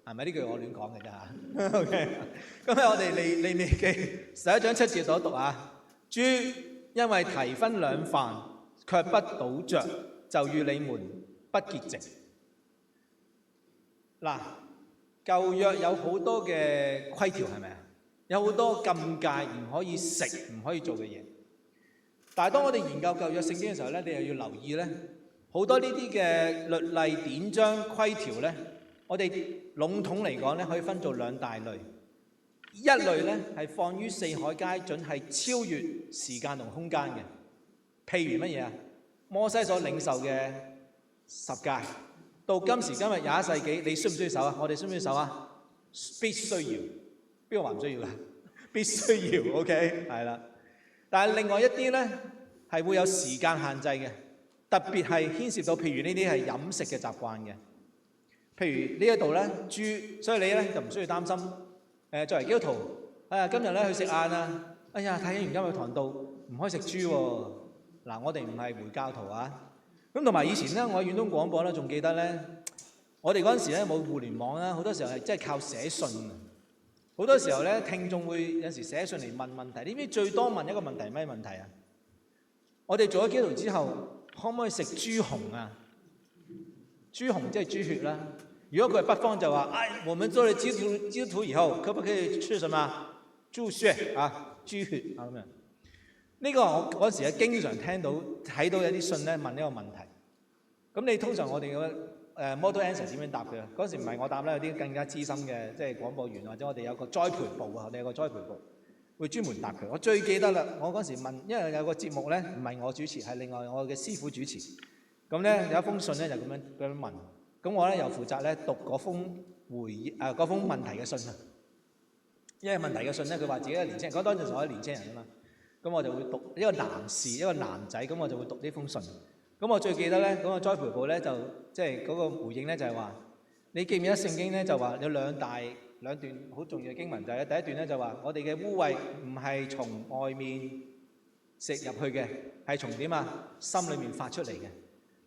[SPEAKER 3] 係咪呢句我亂講嘅啫嚇 ？OK， 咁喺我哋利未記11章7節所讀啊，豬因為提分兩飯，卻不倒着，就與你們不潔淨。嗱，舊約有好多嘅規條係咪啊？有好多禁戒唔可以食、唔可以做嘅嘢。但係當我哋研究舊約聖經嘅時候咧，你又要留意咧，好多呢啲嘅律例典章規條咧。我哋籠統嚟講咧，可以分做兩大類。一類咧係放於四海皆準，係超越時間同空間嘅。譬如乜嘢啊？摩西所領受嘅10誡，到今時今日21世紀，你需唔需要守啊？我哋需唔需要守啊？必須要。邊個話唔需要㗎？必須要。OK， 係啦。但係另外一啲咧係會有時間限制嘅，特別係牽涉到譬如呢啲係飲食嘅習慣嘅。譬如呢一度咧豬，所以你咧就唔需要擔心。作為基督徒，今日咧去食晏啊，哎呀睇完今日堂道唔可以食豬喎。嗱，我哋唔係回教徒啊。咁同埋以前咧，我喺遠東廣播咧，仲記得咧，我哋嗰陣時咧冇互聯網啦，好多時候係真係靠寫信啊。好多時候咧，聽眾會有時寫信嚟問問題。你知最多問一個問題係咩問題啊？我哋做咗基督徒之後，可唔可以食豬紅啊？豬紅即係豬血啦。如果佢係北方就話，我們做了基督徒以後，可不可以吃什麼豬血啊？豬血啊咁樣。呢個我嗰時經常聽到睇到有啲信咧問呢個問題。咁你通常我哋嘅model answer 點樣答嘅？嗰時唔係我答啦，有啲更加資深嘅即係廣播員或者我哋有個栽培部啊，我哋有個栽培部會專門答佢。我最記得啦，我嗰時問，因為有個節目咧唔係我主持，係另外我嘅師傅主持。咁咧有一封信咧就咁樣問，咁我咧又負責咧讀嗰封嗰封問題嘅信啊。因為問題嘅信咧，佢話自己係年青人，嗰當陣時我係年青人啊嘛。咁我就會讀一個男士，一個男仔，咁我就會讀呢封信。咁我最記得咧，嗰個栽培部咧就即係嗰個回應咧就係話，你記唔記得聖經咧就話有兩段好重要嘅經文，就係第一段咧就話我哋嘅污穢唔係從外面食入去嘅，係從點啊？心裏面發出嚟嘅。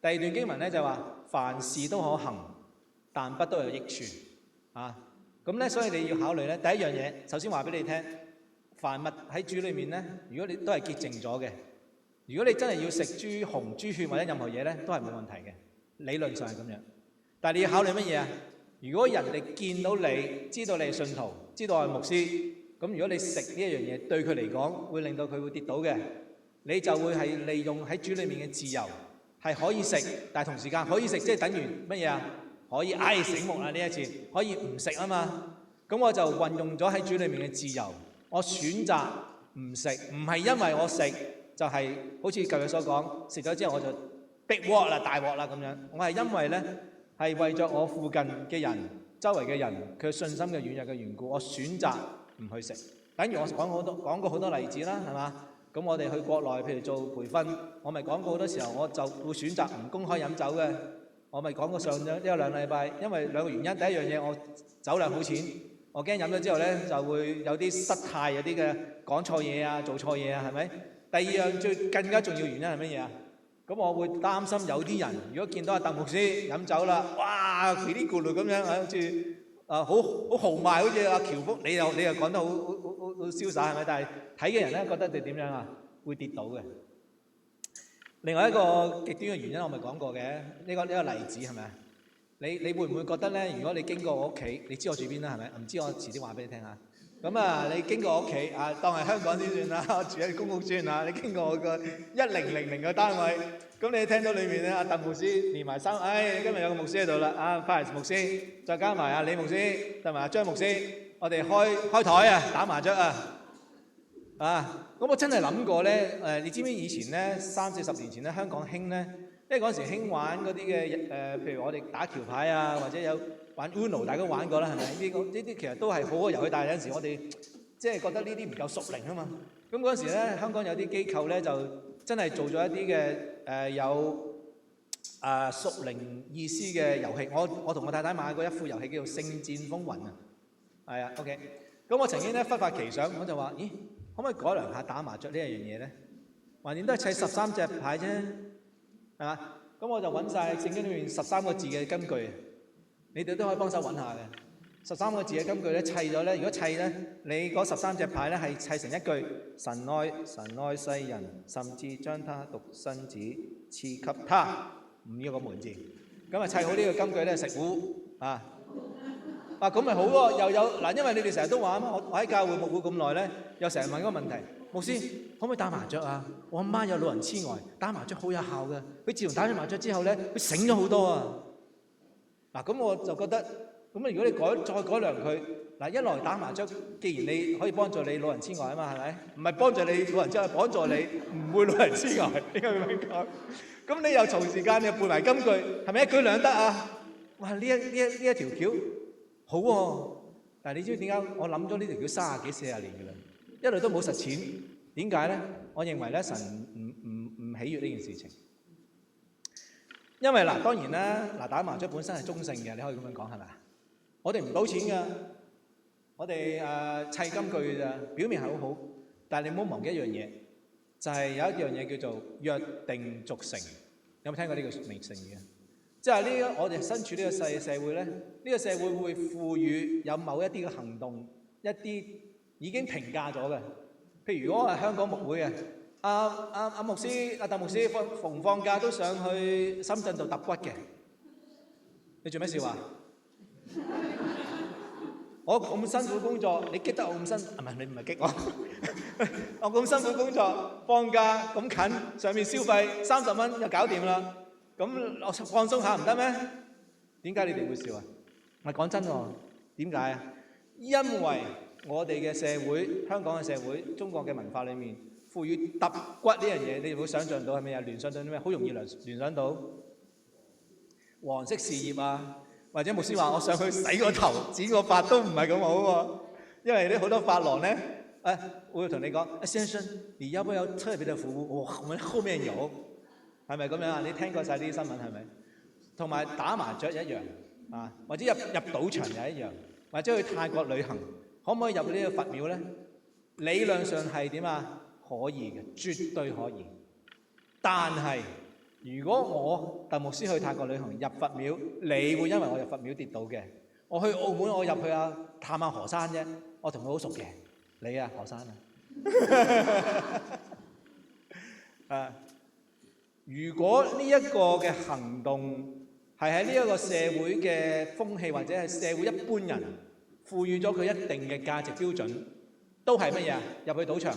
[SPEAKER 3] 第二段經文咧就話凡事都可行，但不都有益處啊。咁咧，所以你要考慮咧，第一樣嘢，首先話俾你聽，凡物喺主裏面咧，如果你都係潔淨咗嘅，如果你真係要食豬紅豬血或者任何嘢咧，都係冇問題嘅，理論上係咁樣。但係你要考慮乜嘢啊？如果人哋見到你，知道你係信徒，知道我係牧師，咁如果你食呢一樣嘢，對佢嚟講會令到佢會跌倒嘅，你就會係利用喺主裏面嘅自由，係可以食，但係同時間可以食，即係等於乜嘢啊？可以醒目啦呢一次，可以唔食啊嘛。咁我就運用咗喺主裏面嘅自由，我選擇唔食，唔係因為我食就係好似舊日所講，食咗之後我就逼鑊啦、大鑊啦咁樣。我係因為咧係為咗我附近嘅人、周圍嘅人佢信心嘅軟弱嘅緣故，我選擇唔去食。等於我講過好多例子啦，係嘛？咁我哋去國內譬如做培訓，我咪講過好多時候，我就會選擇唔公開飲酒嘅。我咪講過上咗一兩禮拜，因為兩個原因。第一樣嘢，我酒量好淺，我驚飲咗之後咧就會有啲失態，有啲嘅講錯嘢啊、做錯嘢啊，係咪？第二樣更加重要原因係乜嘢啊？咁我會擔心有啲人如果見到阿鄧牧師飲酒啦，哇，佢啲咕嚕咁樣，好似好豪邁，好似阿喬福，你又講得好瀟灑係咪？但係睇嘅人咧覺得你點樣啊？會跌倒嘅。另外一個極端嘅原因我咪講過嘅，呢個例子係咪啊？你會唔會覺得咧？如果你經過我屋企，你知我住邊啦係咪？唔知我遲啲話俾你聽下。咁啊，你經過我屋企啊，當係香港先算啦，我住喺公屋算啦。你經過我個1000嘅單位，咁你聽到裏面咧，阿鄧牧師連埋3，今日有個牧師喺度啦，阿Paris牧師，再加埋阿李牧師同埋阿張牧師，我哋開台啊，打麻雀啊！咁我真係諗過咧，你知唔知以前咧30-40年前咧香港興咧，因為嗰陣時興玩嗰啲嘅譬如我哋打橋牌啊，或者有玩 Uno， 大家都玩過啦，係咪？呢啲其實都係好嘅遊戲，但係有陣時我哋即係覺得呢啲唔夠屬靈啊嘛。咁嗰陣時咧，香港有啲機構咧就真係做咗一啲嘅有屬靈意思嘅遊戲。我同我太太買過一副遊戲叫做《聖戰風雲》啊，係啊 ，OK。咁我曾經咧忽發奇想，我就話：咦，可唔可以改良下打麻雀呢一樣嘢咧？橫掂都係砌13隻牌啫，係嘛？咁我就揾晒聖經裏面13個字嘅金句，你哋都可以幫手揾下嘅。13個字嘅金句咧，砌咗咧，如果砌咧，你嗰13隻牌咧係砌成一句：神愛世人，甚至將他獨生子賜給他，唔要個門字。咁啊砌好呢個金句咧，食糊啊！咁咪好喎，又有嗱，因為你哋成日都話啊嘛，我喺教會牧會咁耐咧，又成日問嗰個問題，牧師可唔可以打麻雀啊？我阿媽有老人痴呆，打麻雀好有效嘅。佢自從打咗麻雀之後咧，佢醒咗好多啊！嗱，咁我就覺得，咁啊，如果你再改良佢，嗱，一來打麻雀，既然你可以幫助你老人痴呆啊嘛，係咪？唔係幫助你老人痴呆，幫助你唔會老人痴呆，應該咁樣講。咁你又嘈時間，你又背埋金句，係咪一舉兩得啊？哇！呢一條橋好喎，但係你知唔知點解我諗咗呢條橋30幾40年嘅啦？一路都冇實踐，點解咧？我認為咧，神唔喜悅呢件事情。因為嗱，當然啦，嗱，打麻雀本身係中性嘅，你可以咁樣講係咪啊？我哋唔賭錢㗎，我哋砌金句㗎咋，表面係好好，但係你唔好忘記一樣嘢，就係有一樣嘢叫做約定俗成。有冇聽過呢個名成語啊？即係呢個我哋身處呢個社會咧，呢個社會會賦予有某一啲嘅行動，一啲已經評價咗嘅。譬如如果我係香港牧會嘅，阿牧師、阿鄧牧師逢放假都上去深圳度揼骨嘅，你做咩笑啊？我咁辛苦工作，你激得我咁辛苦，唔係你唔係激我，我咁辛苦工作，放假咁近，上面消費30蚊就搞掂啦。咁我放鬆下唔得咩？點解你哋會笑啊？唔係講真喎，點解啊？因為我哋嘅社會，香港嘅社會，中國嘅文化裏面，賦予揼骨呢樣嘢，你會想像到係咪啊？聯想到啲咩？好容易聯想到黃色事業啊，或者牧師話我上去洗個頭、剪個髮都唔係咁好喎，因為啲好多髮廊咧，我會同你講，先生，你要不要特別的服務？我們後面有，係咪咁樣啊？你聽過晒呢啲新聞係咪？同埋打麻雀一樣啊，或者入賭場又一樣，或者去泰國旅行，可唔可以入呢個佛廟咧？理論上係點啊？可以嘅，絕對可以。但係如果我鄧牧師去泰國旅行入佛廟，你會因為我入佛廟跌倒嘅。我去澳門，我入去探下何生啫，我同佢好熟嘅。你啊，何生啊？如果呢一個嘅行動係喺呢一個社會嘅風氣，或者係社會一般人賦予咗佢一定嘅價值標準，都係乜嘢啊？入去賭場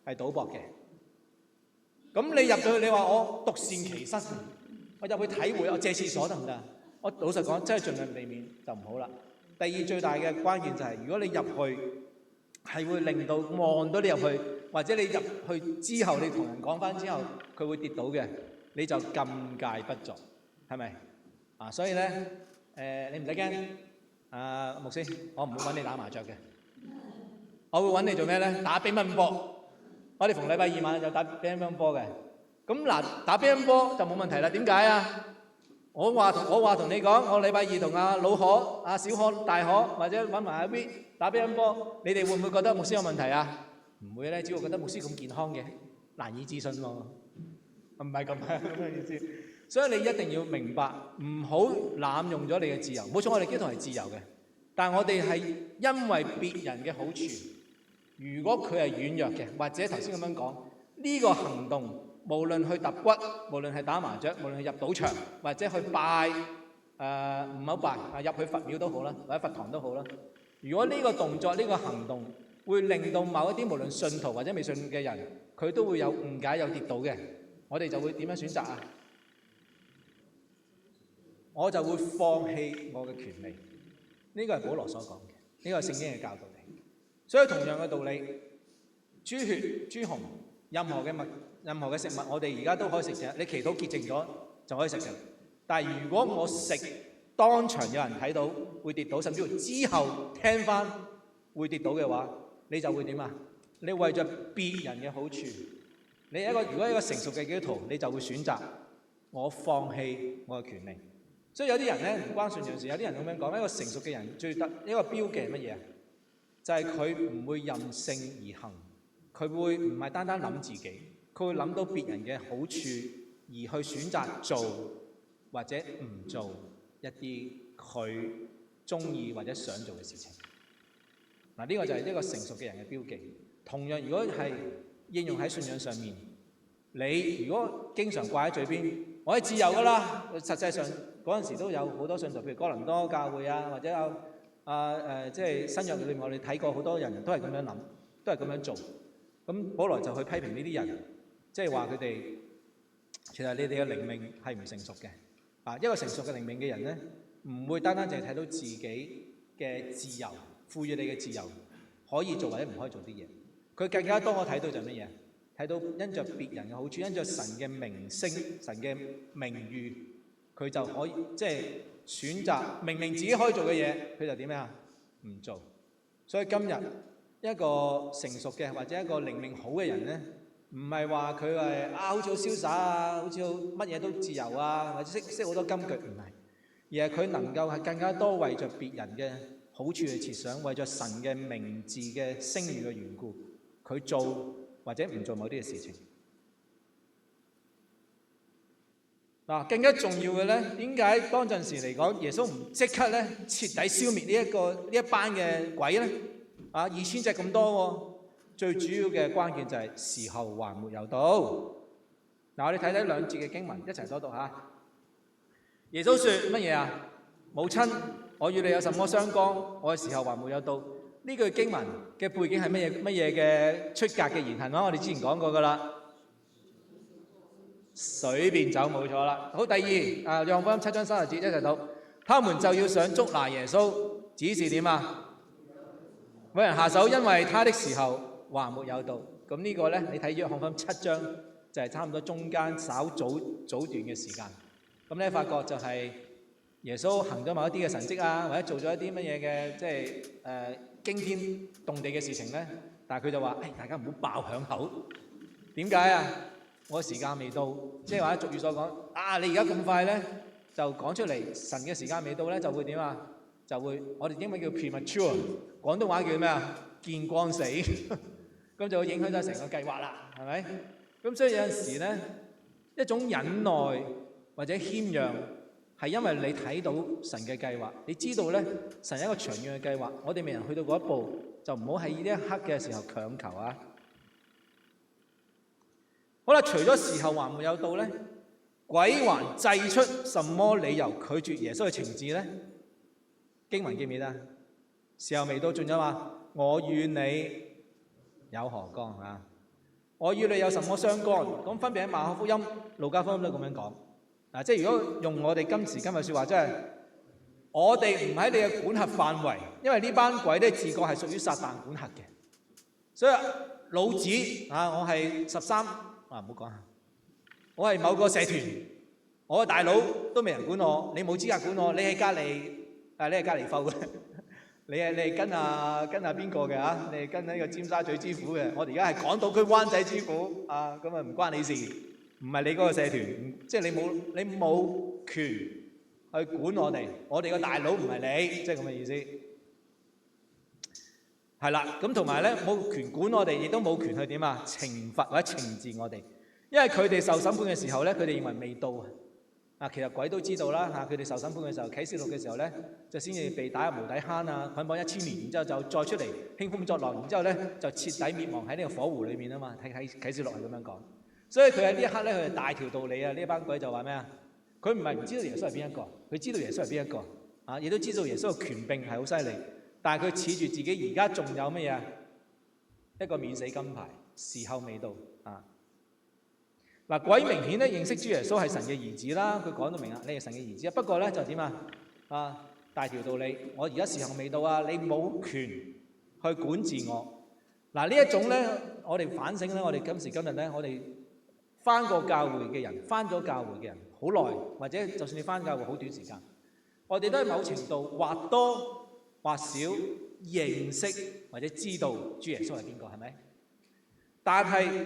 [SPEAKER 3] 係賭博嘅。咁你入到去，你話我獨善其身，我入去體會，我借廁所得唔得？我老實講，真係盡量避免就唔好啦。第二最大嘅關鍵就係，如果你入去係會令到望到你入去，或者你入去之後，你同人講翻之後，佢會跌倒嘅，你就禁戒不作，係咪？啊，所以咧，你唔使驚，牧師，我唔會揾你打麻雀嘅，我會揾你做咩咧？打乒乓波。我哋逢禮拜二晚就打乒乓波嘅。咁嗱，打乒乓波就冇問題啦。點解啊？我話同你講，我禮拜二同阿老可、阿小可、大可或者揾埋阿 V 打乒乓波，你哋會唔會覺得牧師有問題啊？唔會咧，只會覺得牧師咁健康嘅，難以置信咯。唔係咁嘅意思。所以你一定要明白，唔好濫用咗你嘅自由。冇錯，我哋基督徒係自由嘅，但係我哋係因為別人嘅好處。如果佢係軟弱嘅，或者頭先咁樣講，呢個行動無論去揼骨，無論係打麻雀，無論係入賭場，或者去拜唔好拜入去佛廟都好啦，或者佛堂都好啦。如果呢個動作、呢個行動會令到某一啲無論信徒或者未信嘅人，佢都會有誤解、有跌倒嘅，我哋就會點樣選擇啊？我就會放棄我嘅權利。呢個係保羅所講嘅，呢個係聖經嘅教導嚟。所以同樣嘅道理，豬血、豬紅，任何嘅食物，我哋而家都可以食嘅。你祈禱潔淨咗就可以食嘅。但係如果我食當場有人睇到會跌倒，甚至乎之後聽翻會跌倒嘅話，你就會點啊？你為咗別人嘅好處，如果一個成熟嘅基督徒，你就會選擇我放棄我嘅權利。所以有啲人咧唔關信仰事，有啲人咁樣講，一個成熟嘅人最得一個標記係乜嘢啊？就係佢唔會任性而行，佢會唔係單單諗自己，佢會諗到別人嘅好處而去選擇做或者唔做一啲佢中意或者想做嘅事情。嗱，呢個就係一個成熟嘅人嘅標記。同樣，如果係應用喺信仰上面，你如果經常掛喺嘴邊，我係自由㗎啦，實際上嗰陣時都有好多信徒，譬如哥林多教會啊，或者有。即係新約裏面，我哋睇過好多人都係咁樣諗，都係咁樣做。咁保羅就去批評呢啲人，即係話佢哋其實你哋嘅靈命係唔成熟嘅。一個成熟嘅靈命嘅人咧，唔會單單淨係睇到自己嘅自由，賦予你嘅自由可以做或者唔可以做啲嘢。佢更加多我睇到就係乜嘢？睇到因着別人嘅好處，因着神嘅名聲、神嘅名譽，佢就可以即係。選擇明明自己可以做嘅嘢，佢就點樣啊？唔做。所以今日一個成熟嘅或者一個靈命好嘅人咧，唔係話佢係好似好瀟灑啊，好似乜嘢都自由啊，或者識好多金句，唔係，而係佢能夠係更加多為着別人嘅好處去設想，為着神嘅名字嘅聲譽嘅緣故，佢做或者唔做某啲嘅事情。嗱，更加重要嘅咧，點解當陣時嚟講，耶穌唔即刻咧徹底消滅呢一班嘅鬼咧？2000隻咁多喎，最主要嘅關鍵就係時候還沒有到。嗱，我哋睇睇兩節嘅經文，一齊多讀下。耶穌說乜嘢啊？母親，我與你有什麼相干？我嘅時候還沒有到。呢句經文嘅背景係乜嘢嘅出格嘅言行咯？我哋之前講過噶啦。水變酒冇錯啦。好，第二約翰福音7章30節一齊讀，他們就要想捉拿耶穌，只是點啊？冇人下手，因為他的時候還沒有到。咁呢個咧，你睇約翰福音7章就係差唔多中間稍早段嘅時間。咁咧發覺就係耶穌行咗某一啲嘅神蹟啊，或者做咗一啲乜嘢嘅即係驚天動地嘅事情咧，但係佢就話：大家唔好爆響口。點解啊？我時間未到，即係話俗語所講你而家咁快咧就講出嚟，神嘅時間未到咧就會點啊？就會我哋英文叫 premature， 廣東話叫咩啊？見光死，咁就會影響咗成個計劃啦，係咪？咁所以有陣時咧，一種忍耐或者謙讓，係因為你睇到神嘅計劃，你知道咧神有一個長遠嘅計劃，我哋未能去到嗰一步，就唔好喺呢一刻嘅時候強求啊！好啦，除咗時候還沒有到咧，鬼還祭出什麼理由拒絕耶穌嘅情志咧？經文記唔記得？時候未到，仲有話我與你有何干啊？我與你有什麼相干？咁分別喺馬可福音、路加福音都咁樣講。即係如果用我哋今時今日説話，即係我哋唔喺你嘅管轄範圍，因為呢班鬼咧自覺係屬於撒旦管轄嘅。所以老子我係13。唔好講啊！我係某個社團，我嘅大佬都未人管我，你冇資格管我，你係隔離，你係隔離埠嘅，你係跟邊個嘅啊？你係跟呢個尖沙咀知府嘅，我哋而家係港島區灣仔知府啊，咁啊唔關你事，唔係你嗰個社團，即係你冇權去管我哋個大佬唔係你，即係咁嘅意思。係啦，咁同埋咧冇權管我哋，亦都冇權去點啊？懲罰或者懲治我哋，因為佢哋受審判嘅時候咧，佢哋認為未到啊。其實鬼都知道啦嚇，佢哋受審判嘅時候，啟示錄嘅時候咧，就先至被打入無底坑啊，捆綁1000年，然之後就再出嚟興風作浪，然之後咧就徹底滅亡喺呢個火湖裏面啊嘛。睇啟示錄係咁樣講，所以佢喺呢一刻咧，佢係大條道理啊！呢班鬼就話咩啊？佢唔係唔知道耶穌係邊一個，佢知道耶穌係邊一個啊，亦都知道耶穌嘅權柄係好犀利。但係佢恃住自己而家仲有乜嘢？一個免死金牌，時候未到啊！嗱，鬼明顯咧認識主耶穌係神嘅兒子啦，佢講到明啊，你係神嘅兒子啊。不過咧就點啊？大條道理，我而家時候未到啊，你冇權去管治我。嗱，呢一種咧，我哋反省咧，我哋今時今日咧，我哋翻過教會嘅人，翻咗教會嘅人好耐，或者就算你翻教會好短時間，我哋都喺某程度或多或少認識或者知道主耶穌係邊個，係咪？但係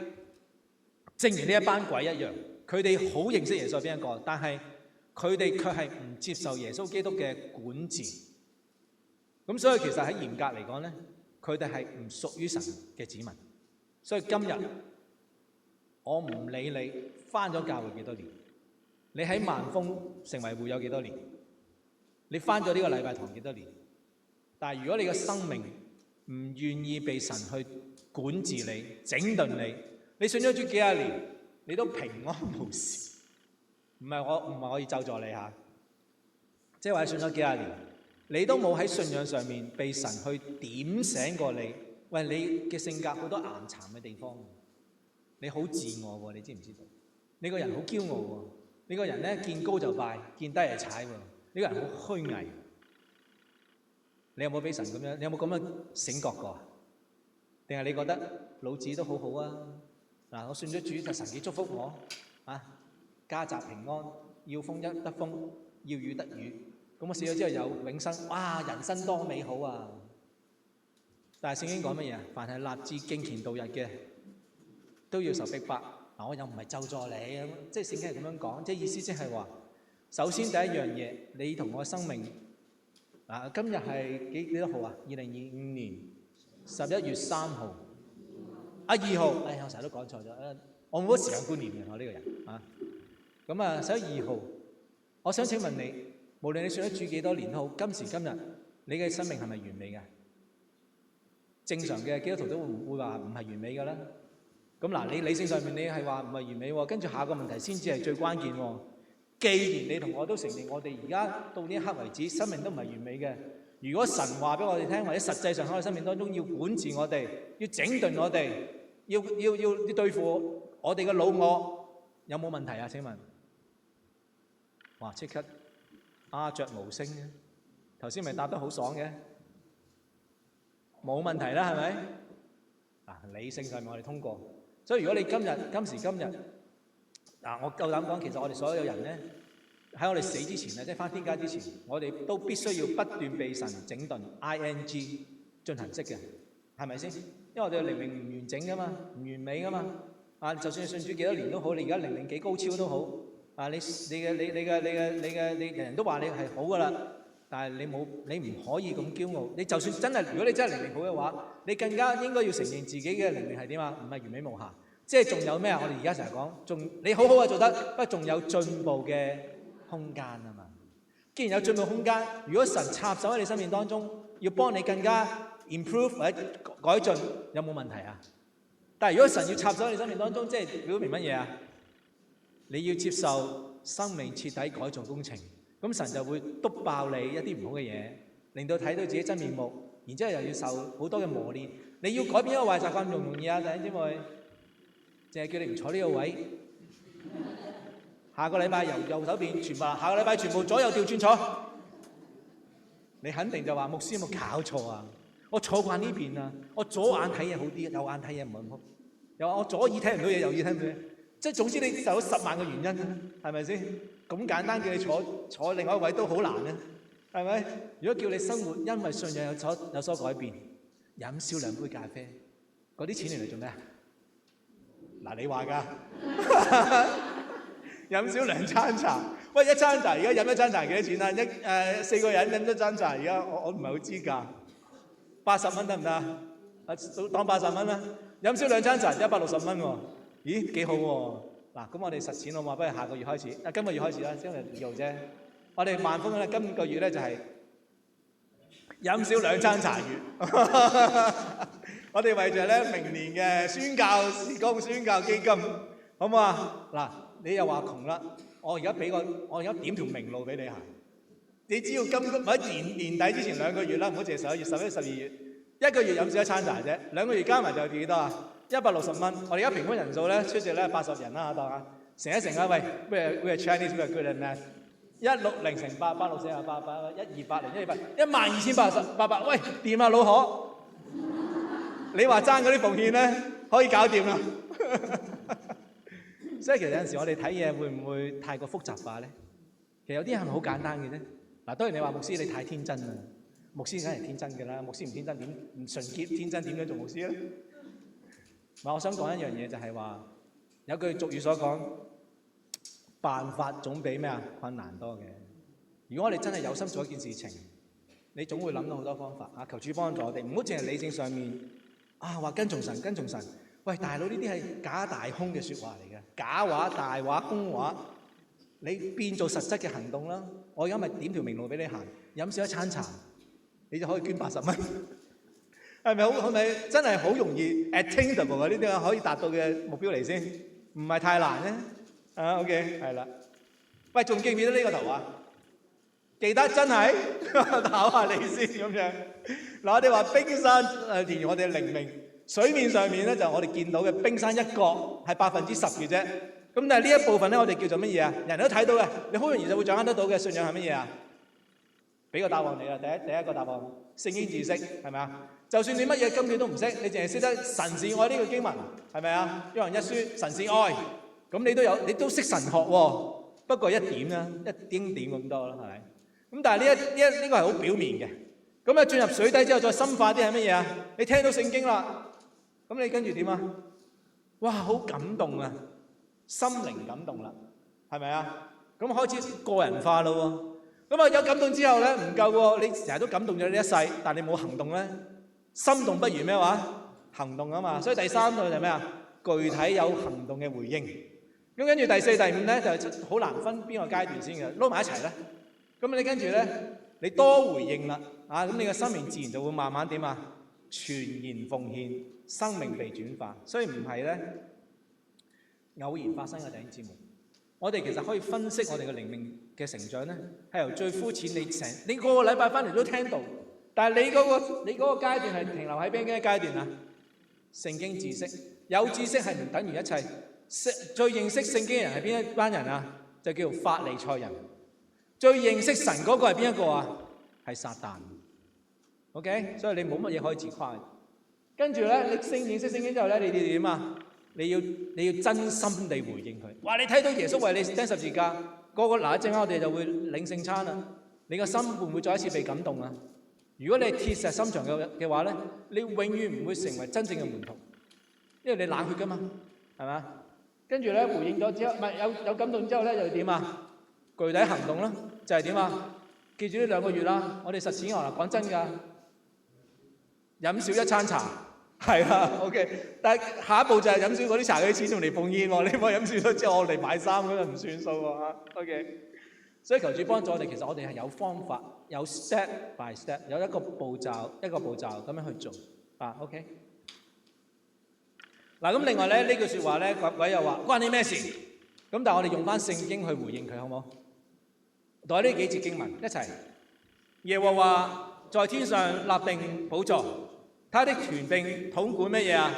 [SPEAKER 3] 正如呢一班鬼一樣，佢哋好認識耶穌係邊一個，但係佢哋卻係唔接受耶穌基督嘅管治。咁所以其實喺嚴格嚟講咧，佢哋係唔屬於神嘅子民。所以今日我唔理你返咗教會幾多年，你喺萬豐成為會友幾多年，你返咗呢個禮拜堂幾多年，但係如果你嘅生命唔願意被神去管治你、整頓你，你信咗主幾廿年，你都平安無事。唔係我可以咒詛你嚇，即係話你信咗幾廿年，你都冇喺信仰上面被神去點醒過你。喂，你嘅性格好多岩巉嘅地方，你好自我喎，你知唔知道？你個人好驕傲喎，你個人咧見高就拜，見低就踩喎，你個人好虛偽。你有冇俾神咁樣？你有冇咁樣醒覺過？定係你覺得老子都好好啊？嗱，我信咗主就神幾祝福我啊，家宅平安，要風得風，要雨得雨。咁我死咗之後有永生，哇！人生多美好啊！但係聖經講乜嘢啊？凡係立志敬虔度日嘅，都要受逼迫。嗱，我又唔係咒詛你咁，即係聖經係咁樣講，即係意思即係話，首先第一樣嘢，你同我生命嗱，今日係幾多號啊？2025年11月3號2號，我成日都講錯咗，我冇乜時間觀念嘅我呢個人啊。咁啊11月2號，我想請問你，無論你信咗主幾多年都好，今時今日你嘅生命係咪完美嘅？正常嘅基督徒都會話唔係完美㗎啦。咁嗱，你理性上面你係話唔係完美喎，跟住下個問題先至係最關鍵喎。既然你同我都承認，我哋而家到呢一刻為止，生命都唔係完美嘅。如果神話俾我哋聽，或者實際上喺我哋生命當中要管治我哋，要整頓我哋，要對付我哋嘅老我，有冇問題啊？請問？哇！即刻鴉雀無聲嘅，頭先咪答得好爽嘅，冇問題啦，係咪？嗱，理性上面我哋通過。所以如果你今時今日，我夠膽講，其實我哋所有人咧，喺我哋死之前咧，即係返天家之前，我哋都必須要不斷被神整頓 ING 進行式嘅，係咪先？因因為我哋嘅靈命唔完整噶嘛，唔完美噶嘛。啊，就算你信主幾多年都好，你而家靈命幾高超都好，啊，你人人都話你係好噶啦，但係你唔可以咁驕傲。你就算真係，如果你真係靈命好嘅話，你更加應該要承認自己嘅靈命係點啊？唔係完美無瑕，即係仲有咩啊？我哋而家成日講，仲你好好啊做得，不過仲有進步嘅空間啊嘛。既然有進步空間，如果神插手喺你生命當中，要幫你更加 improve 或者改進，有冇問題啊？但係如果神要插手喺你生命當中，即係表明乜嘢啊？你要接受生命徹底改造工程，咁神就會篤爆你一啲唔好嘅嘢，令到睇到自己真面目，然之後又要受好多嘅磨練。你要改變一個壞習慣容唔容易啊？弟兄姊妹，淨係叫你唔坐呢個位，下個禮拜由右手邊全部，下個禮拜全部左右調轉坐，你肯定就話牧師有冇搞錯啊？我坐慣呢邊啊，我左眼睇嘢好啲，右眼睇嘢唔係好。又話我左耳聽唔到嘢，右耳聽唔到嘢，即係總之你受咗10萬個原因，係咪先？咁簡單叫你坐另外一位都好難咧，係咪？如果叫你生活因為信仰有所改變，飲少2杯咖啡，嗰啲錢嚟做咩啊？嗱，你話㗎，飲少2餐茶，喂，一餐茶而家飲一餐茶幾多錢啊？4個人飲一餐茶，而家我唔係好知價，80蚊得唔得啊？當80蚊啦。飲少2餐茶160蚊喎，咦，幾好喎！嗱，咁我哋實踐好嘛？不如下個月開始，今個月開始啦，今日2號啫。我哋萬豐咧，今個月咧就係飲少2餐茶月。我哋為著咧明年嘅宣教事工、宣教基金，好唔好啊？嗱，你又話窮啦，我而家點條明路俾你行。你只要喺年底之前2個月啦，唔好淨係11月、11月、12月。1個月飲少1餐茶啫，2個月加埋就幾多啊？160蚊。我哋而家平均人數咧，出席咧80人啦，當啊，乘一乘啊，喂，we are Chinese, we are good at math。160乘8， 86乘8， 12880，12880，喂，掂啊，老何？你話爭嗰啲奉獻咧，可以搞掂啦。所以其實有陣時我哋睇嘢會唔會太過複雜化咧？其實有啲係咪好簡單嘅啫？嗱，當然你話牧師你太天真啦。牧師梗係天真嘅啦，牧師唔天真點唔純潔天真點樣做牧師咧？我想講一樣嘢就係話，有句俗語所講，辦法總比咩啊困難多嘅。如果我哋真係有心做一件事情，你總會諗到好多方法啊！求主幫助我哋，唔好淨係理性上面啊話跟從神跟從神。喂，大佬，呢啲係假大空嘅説話嚟嘅，假話大話空話，你變做實質嘅行動啦！我而家咪點條明路俾你行，飲少1餐茶。你就可以捐80蚊，係咪真係好容易 attainable 啊？呢啲可以達到嘅目標嚟先，唔係太難咧。啊 ，OK， 係啦。喂，仲記唔記得呢個圖啊？記得真係考下你先咁樣。嗱，我哋話冰山連我哋嘅靈命，水面上面咧就我哋見到嘅冰山一角係10%嘅啫。咁但係呢一部分咧，我哋叫做乜嘢啊？人人都睇到嘅，你好容易就會掌握得到嘅信仰係乜嘢啊？俾個答案你啦，第一個答案，聖經知識係咪啊？就算你乜嘢金句都唔識，你淨係識得神是愛呢個經文，係咪啊？約翰1書神是愛，咁你都識神學喎，不過一點啦，一丁點咁多啦，係咪？咁但係呢個係好表面嘅，咁啊進入水底之後再深化啲係乜嘢啊？你聽到聖經啦，咁你跟住點啊？哇，好感動啊，心靈感動啦，係咪啊？咁開始個人化咯喎。咁啊有感動之後咧唔夠喎，你成日都感動咗你一世，但你冇行動咧，心動不如咩話？行動啊嘛，所以第3個就係咩啊？具體有行動嘅回應。咁跟住第4、第5咧就好難分邊個階段先嘅，撈埋一齊咧。咁你跟住咧，你多回應啦，啊咁你嘅生命自然就會慢慢點啊？全然奉獻，生命被轉化。所以唔係咧偶然發生嘅弟兄姊妹。我哋其實可以分析我哋嘅靈命嘅成長咧，係由最膚淺你個個禮拜翻嚟都聽到，但係你嗰個階段係停留喺邊嘅階段啊？聖經知識，有知識係唔等於一切。最認識聖經嘅人係邊一班人啊？就叫做法利賽人。最認識神嗰個係邊一個啊？係撒旦。OK， 所以你冇乜嘢可以自誇。跟住咧，你認識聖經之後咧，你哋點啊？你要真心地回應佢。哇！你睇到耶穌為你釘十字架，嗱一陣間我哋就會領聖餐啦。你個心會唔會再一次被感動啊？如果你係鐵石心腸嘅話咧，你永遠唔會成為真正嘅門徒，因為你冷血噶嘛，係嘛？跟住咧回應咗之後，唔係有感動之後咧，又點啊？具體行動啦，就係點啊？記住呢2個月啦，我哋實踐啦。講真㗎，飲少一餐茶係啦 ，OK。但係下一步就係飲少嗰啲茶嗰啲錢用嚟奉獻喎，你唔好飲少咗之後我嚟買衫咁就唔算數喎 ，OK。所以求主幫助我哋，其實我哋係有方法，有 step by step， 有一個步驟一個步驟咁樣去做，OK。嗱咁另外咧呢句説話咧，鬼又話關你咩事？咁但係我哋用翻聖經去回應佢，好唔好？讀呢幾節經文一齊。耶和華在天上立定寶座，他的權柄統管乜嘢啊？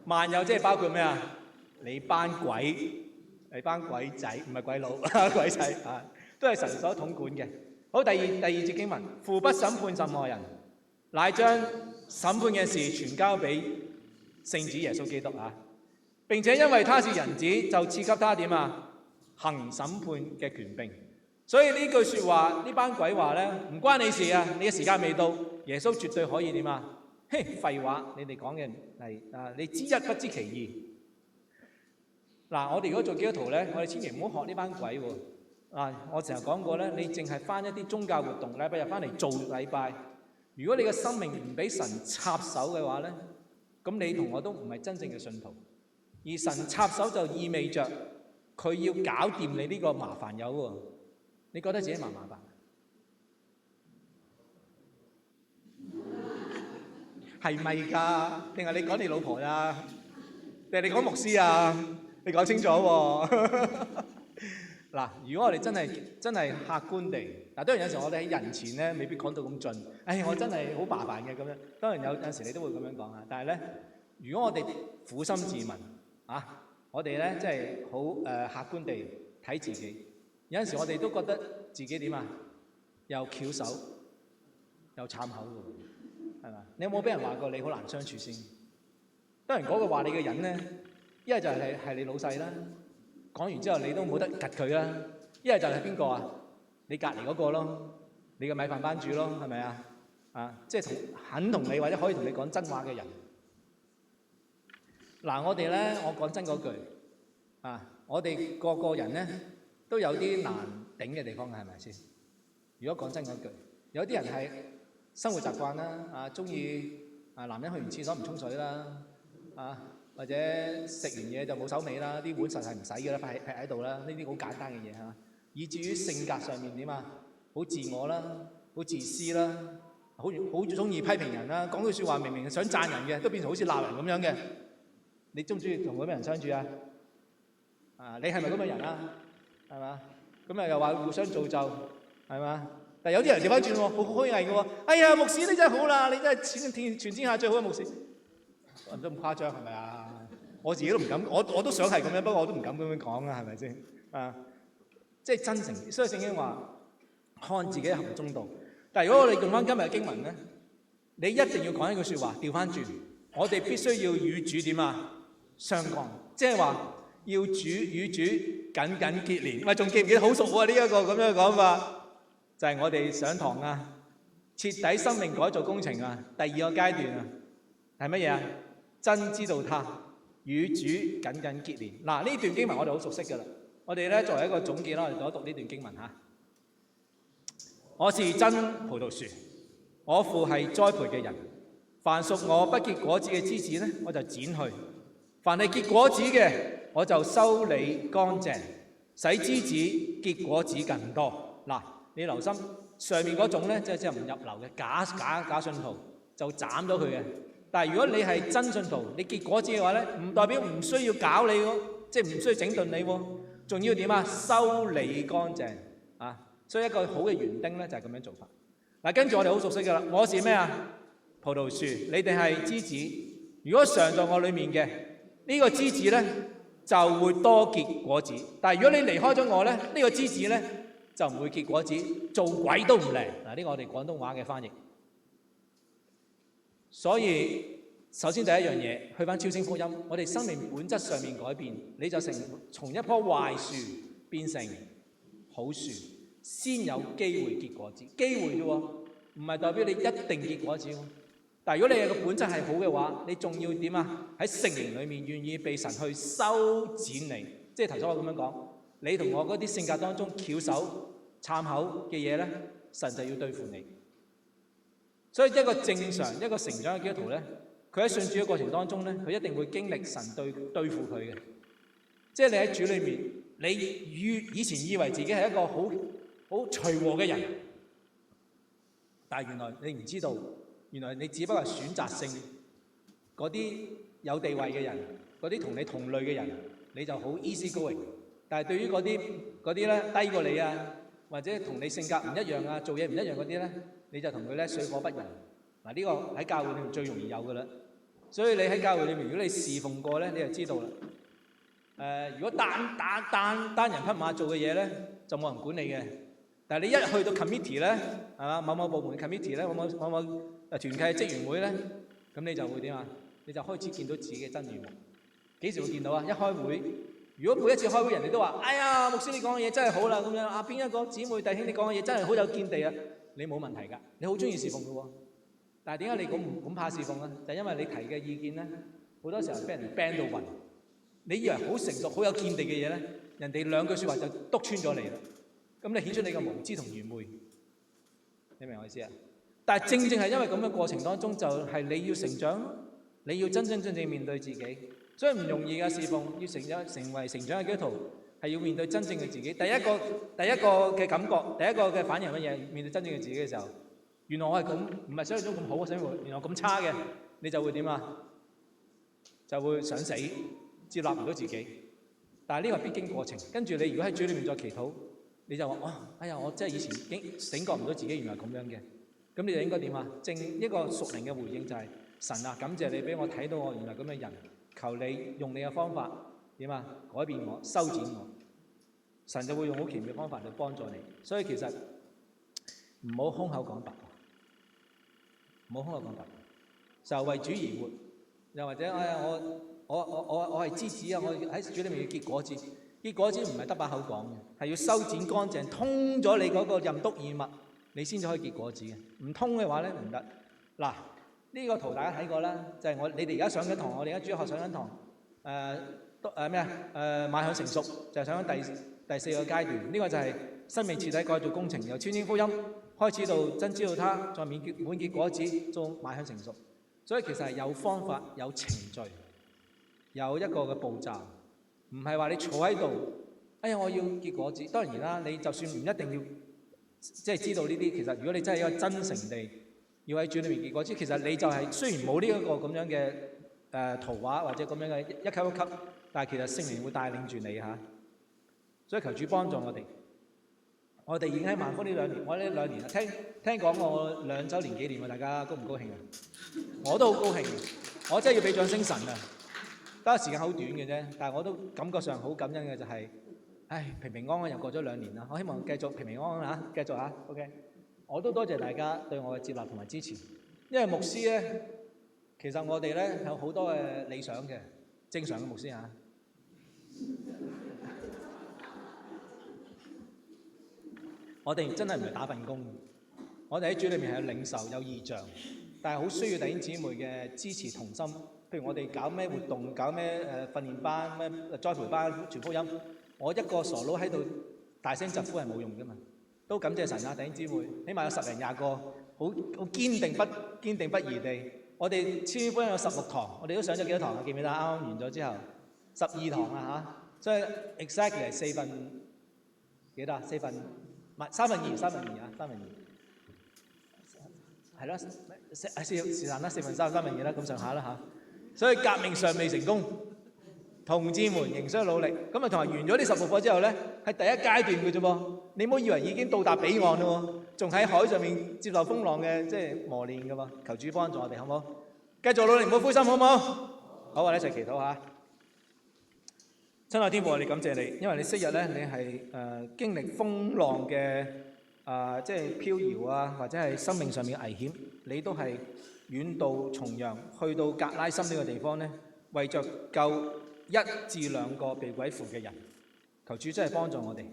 [SPEAKER 3] 萬有即係包括咩啊？你班鬼仔，唔係鬼佬鬼仔啊，都係神所統管嘅。好，第二節經文，父不審判任何人，乃將審判嘅事傳交俾聖子耶穌基督啊！並且因為他是人子，就賜給他點啊？行審判嘅權柄。所以呢句説話，呢班鬼話咧，唔關你事啊！你嘅時間未到，耶穌絕對可以點啊？嘿，廢話，你哋講嘅係你知一不知其二。嗱，我哋如果做基督徒咧，我哋千祈唔好學呢班鬼喎。我成日講過咧，你淨係翻一啲宗教活動，禮拜日翻嚟做禮拜。如果你嘅生命唔俾神插手嘅話咧，咁你同我都唔係真正嘅信徒。而神插手就意味着佢要搞掂你呢個麻煩友喎。你覺得自己麻唔麻煩？係咪㗎？定係你講你老婆呀？定係你講牧師啊？你講清楚喎。嗱，如果我哋真係客觀地，當然有時候我哋喺人前咧，未必講到咁盡。我真係好麻煩嘅咁樣。當然有陣時你都會咁樣講啊。但係咧，如果我哋苦心自問我哋咧即係好客觀地睇自己。有陣時我哋都覺得自己點啊？又翹手，又慘口喎，係嘛？你有冇俾人話過你好難相處先？當然嗰個話你嘅人咧，一係就係你老細啦，講完之後你都冇得及佢啦；一係就係邊個啊？你隔離嗰個咯，你嘅米飯班主咯，係咪啊？即係肯同你或者可以同你講真話嘅人。嗱，我哋咧，我講真嗰句我哋個個人咧，都有啲難頂嘅地方嘅，係咪先？如果講真嗰句，有啲人係生活習慣啦，中意男人去完廁所唔沖水啦，或者食完嘢就冇手尾啦，啲碗實係唔洗嘅啦，劈喺度啦，呢啲好簡單嘅嘢嚇。以至於性格上面點啊？好自我啦，好自私啦，好中意批評人啦，講句説話明明想讚人嘅，都變成好似鬧人咁樣嘅。你中唔中意同咁嘅人相處啊？你係咪咁嘅人啊？係嘛？咁又話互相造就，係嘛？但係有啲人調翻轉喎，好虛偽嘅喎。哎呀，牧師你真係好啦，你真係全天下最好嘅牧師。唔使咁誇張係咪啊？我自己都唔敢，我都想係咁樣，不過我都唔敢咁樣講啊，係咪先？即係真誠。所以聖經話看自己行中道。但係如果我哋用翻今日嘅經文咧，你一定要講一句説話，調翻轉，我哋必須要與主點啊相幹，即係話。要與主緊緊結連，喂，仲記唔記得好熟喎？呢一個咁樣嘅講法，就係我哋上堂徹底生命改造工程第2個階段係乜嘢啊？真知道他與主緊緊結連。嗱，呢段經文我哋好熟悉㗎啦。我哋咧作為一個總結啦，我哋讀一讀呢段經文嚇。我是真葡萄樹，我父係栽培嘅人。凡屬我不結果子嘅枝子咧，我就剪去；凡係結果子嘅，我就修理乾淨，使枝子結果子更多。嗱，你留心上面嗰種咧，即係唔入流嘅假信徒，就斬咗佢嘅。但係如果你係真信徒，你結果子嘅話咧，唔代表唔需要搞你喎，即係唔需要整頓你喎，仲要點啊？修理乾淨所以一個好嘅園丁咧就係咁樣做法。嗱，跟住我哋好熟悉㗎啦，我是咩啊？葡萄樹，你哋係枝子。如果常在我裏面嘅呢個枝子咧，就會多結果子。但係如果你離開咗我咧，呢個枝子咧就唔會結果子，做鬼都唔靈。嗱，呢個我哋廣東話嘅翻譯。所以首先第一樣嘢，去翻超聲福音，我哋生命本質上面改變，你就從一棵壞樹變成好樹，先有機會結果子。機會啫喎，唔係代表你一定結果子喎。但係如果你嘅個本質係好嘅話，你仲要點啊？喺聖靈裏面願意被神去修剪你，即係頭先我咁樣講，你同我嗰啲性格當中翹手參口嘅嘢咧，神就要對付你。所以一個正常一個成長嘅基督徒咧，佢喺信主嘅過程當中咧，佢一定會經歷神對付佢嘅。即係你喺主裏面，你以前以為自己係一個好隨和嘅人，但係原來你唔知道，原來你只不過係選擇性嗰啲有地位嘅人，嗰啲同你同類嘅人，你就好 easy going。但係對於嗰啲咧低過你啊，或者同你性格唔一樣啊，做嘢唔一樣嗰啲咧，你就同佢咧水火不容。嗱，呢個喺教會裏面最容易有㗎啦。所以你喺教會裏面，如果你侍奉過咧，你就知道啦。如果單人匹馬做嘅嘢咧，就冇人管你嘅。但係你一去到 committee 咧，係嘛，某某部門 committee 咧，某某團契職員會咧，咁你就會點啊？你就開始見到自己嘅真面目。幾時會見到啊？一開會，如果每一次開會人哋都話：哎呀，牧師你講嘅嘢真係好啦，咁樣啊，邊一個姊妹弟兄你講嘅嘢真係好有見地啊！你冇問題㗎，你好中意侍奉嘅喎。但係點解你咁怕侍奉啊？就係因為你提嘅意見咧，好多時候俾人 ban 到暈。你以為好成熟、好有見地嘅嘢咧，人哋兩句説話就篤穿咗你啦。咁你顯出你嘅無知同愚昧，你明我意思啊？但係正係因為咁嘅過程當中，就係你要成長，你要真正面對自己，所以唔容易嘅侍奉，要成為成長嘅基督徒，係要面對真正嘅自己。第一個嘅感覺，第一個嘅反應乜嘢？面對真正嘅自己嘅時候，原來我係咁，唔係想象中咁好嘅生活，原來咁差嘅，你就會點啊？就會想死。接納唔到自己，但係呢個係必經過程。跟住你如果喺主裏面再祈禱，你就話：哇，哎呀，我真係以前醒覺唔到自己原來咁樣嘅。咁你就應該點啊？正一個屬靈嘅回應就係：神啊，感謝你俾我睇到我原來咁嘅人，求你用你嘅方法點啊？改變我，修剪我。神就會用好奇妙嘅方法去幫助你。所以其實唔好空口講白，唔好空口講白，就為主而活。又或者哎呀我係枝子啊！我喺主裏面要結果子，結果子唔係得把口講嘅，係要修剪乾淨，通咗你嗰個任督二脈，你先至可以結果子嘅。唔通嘅話咧唔得。嗱，呢個圖大家睇過啦，就係你哋而家上緊堂，我哋而家主日學上緊堂，邁向成熟，就係上緊第四個階段。呢個就係生命徹底改造工程，由宣稱福音開始到真知道他，再滿結果子，到邁向成熟。所以其實係有方法、有程序。有一個嘅步驟，唔係話你坐喺度，哎呀我要結果子。當然啦，你就算唔一定要即係知道呢啲，其實如果你真係一個真誠地要喺主裏面結果子，其實你就係雖然冇呢一個咁樣嘅圖畫或者咁樣嘅一級一級，但係其實聖靈會帶領住你嚇。所以求主幫助我哋。我哋已經喺萬福呢2年，我呢2年聽講我2週年紀念喎，大家高唔高興啊？我都好高興，我真係要俾掌聲神啊！得時間好短嘅啫，但係我都感覺上好感恩嘅就係，平平安安又過咗2年啦。我希望繼續平平安安嚇，繼續嚇 ，OK。我都多謝大家對我嘅接納同埋支持，因為牧師咧，其實我哋咧有好多嘅理想嘅，正常嘅牧師嚇。我哋真係唔係打份工，我哋喺主裏面係有領受、有異象，但係好需要弟兄姊妹嘅支持同心。譬如我哋搞咩活動，搞咩訓練班、咩栽培班、傳福音，我一個傻佬喺度大聲疾呼係冇用㗎嘛。都感謝神啊，弟兄姊妹，起碼有10零20個好堅定不移地。我哋千福音有16堂，我哋都上咗幾多堂啊？記唔記得？啱啱完咗之後12堂啊嚇，所以 exactly 係4分幾多啊？4分唔係3分2啊，3分2。係咯，是但啦，4分3、3分2啦，咁上下啦嚇。所以革命尚未成功，同志們仍需努力。咁啊，同埋完咗呢16課之後咧，係第一階段嘅啫噃。你唔好以為已經到達彼岸咯，仲喺海上面接受風浪嘅即係磨練嘅喎。求主幫助我哋，好唔好？繼續努力，唔好灰心，好唔好？好，我哋一齊祈禱下。親愛天父，我哋感謝你，因為你昔日咧，你係經歷風浪嘅即係飄搖啊，或者係生命上面嘅危險，你都係遠渡重洋，去到格拉森呢個地方咧，為着救1至2個被鬼附嘅人。求主真係幫助我哋。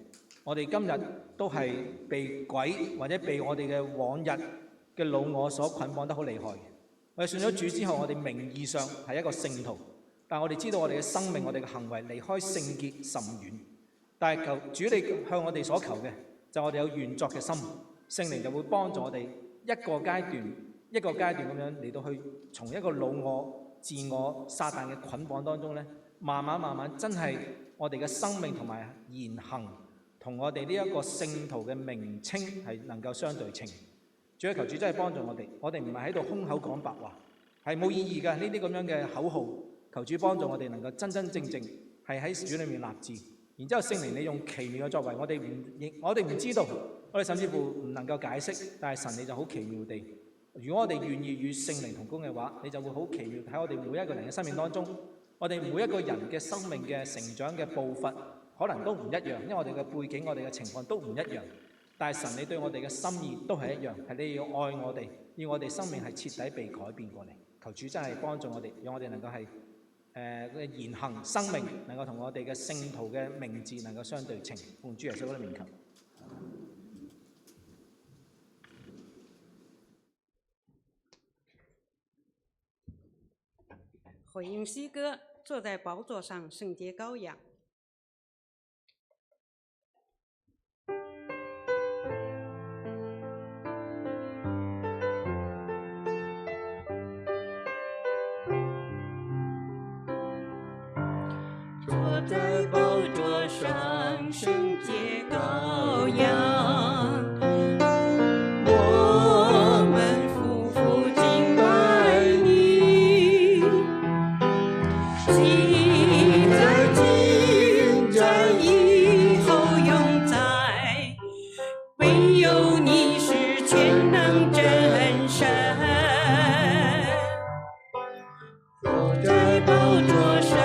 [SPEAKER 3] 我哋今日都係被鬼或者被我哋嘅往日嘅老我所捆綁得好厲害嘅。我哋信咗主之後，我哋名義上係一個聖徒，但我哋知道我哋嘅生命、我哋嘅行為離開聖潔甚遠。但係求主你向我哋所求嘅，就我哋有願作嘅心，聖靈就會幫助我哋一個階段一個階段咁樣嚟到去從一個老我、自我、撒旦嘅捆綁當中咧，慢慢真係我哋嘅生命同埋言行同我哋呢一個聖徒嘅名稱係能夠相對稱。主啊，求主真係幫助我哋，我哋唔係喺度空口講白話，係冇意義嘅呢啲咁樣嘅口號。求主幫助我哋能夠真正係喺主裏面立志，然之後聖靈你用奇妙嘅作為，我哋唔知道，我哋甚至乎唔能夠解釋，但係神你就好奇妙地，如果我哋願意與聖靈同工嘅話，你就會好奇妙喺我哋每一個人嘅生命當中，我哋每一個人嘅生命嘅成長嘅步伐可能都唔一樣，因為我哋嘅背景、我哋嘅情況都唔一樣。但係神你對我哋嘅心意都係一樣，係你要愛我哋，要我哋生命係徹底被改變過嚟。求主真係幫助我哋，讓我哋能夠係言行生命能夠同我哋嘅聖徒嘅名字能夠相對稱。奉主耶穌嘅名求。
[SPEAKER 2] 回應詩歌，坐在寶座上聖潔羔羊。坐在寶座上聖潔羔羊，我們匍匐敬拜你，昔在今在以後永在，唯有你是全能真神。坐在寶座上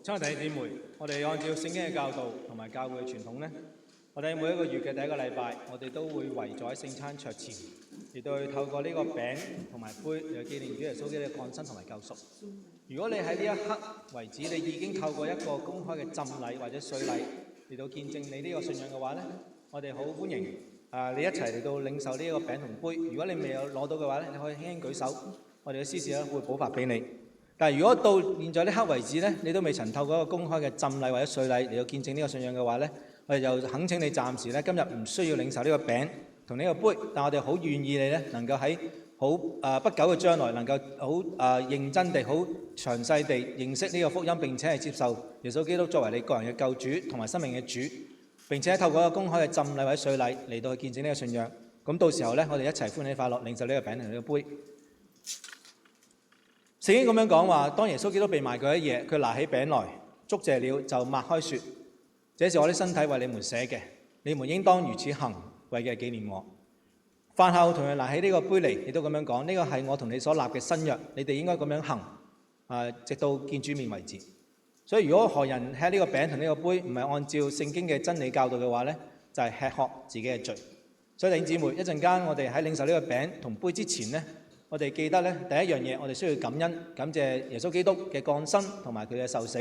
[SPEAKER 3] 親愛弟兄姊妹，我哋按照聖經嘅教導同埋教會嘅傳統咧，我哋每一個月嘅第一個禮拜，我哋都會圍咗喺聖餐桌前，亦都去透過呢個餅同埋杯嚟紀念主耶穌基督嘅降生同埋救贖。如果你喺呢一刻為止，你已經透過一個公開嘅浸禮或者水禮嚟到見證你呢個信仰嘅話咧，我哋好歡迎你一齊嚟到領受呢一個餅同杯。如果你未有攞到嘅話咧，你可以輕輕舉手，我哋嘅司事咧會補發俾你。但係如果到現在呢刻為止咧，你都未曾透過一個公開嘅浸禮或者水禮嚟到見證呢個信仰嘅話咧，我哋就懇請你暫時咧今日唔需要領受呢個餅同呢個杯，但我哋好願意你咧能夠喺好不久嘅將來能夠好認真地、好詳細地認識呢個福音，並且係接受耶穌基督作為你個人嘅救主同埋生命嘅主，並且透過一個公開嘅浸禮或者水禮嚟到去見證呢個信仰。咁到時候咧，我哋一齊歡喜快樂領受呢個餅同呢個杯。聖經咁樣講話，當耶穌基督被賣嗰一夜，佢拿起餅來，祝謝了，就擘開說：這是我的身體，為你們捨嘅，你們應當如此行，為嘅紀念我。飯後同樣拿起呢個杯嚟，亦都咁樣講：呢個係我同你所立嘅新約，你哋應該咁樣行，直到見主面為止。所以如果何人吃呢個餅同呢個杯，唔係按照聖經嘅真理教導嘅話呢，就係吃喝自己嘅罪。所以弟兄姊妹，一陣間我哋喺領受呢個餅同杯之前呢，我哋記得咧，第一樣嘢，我哋需要感恩，感謝耶穌基督嘅降生同埋佢嘅受死。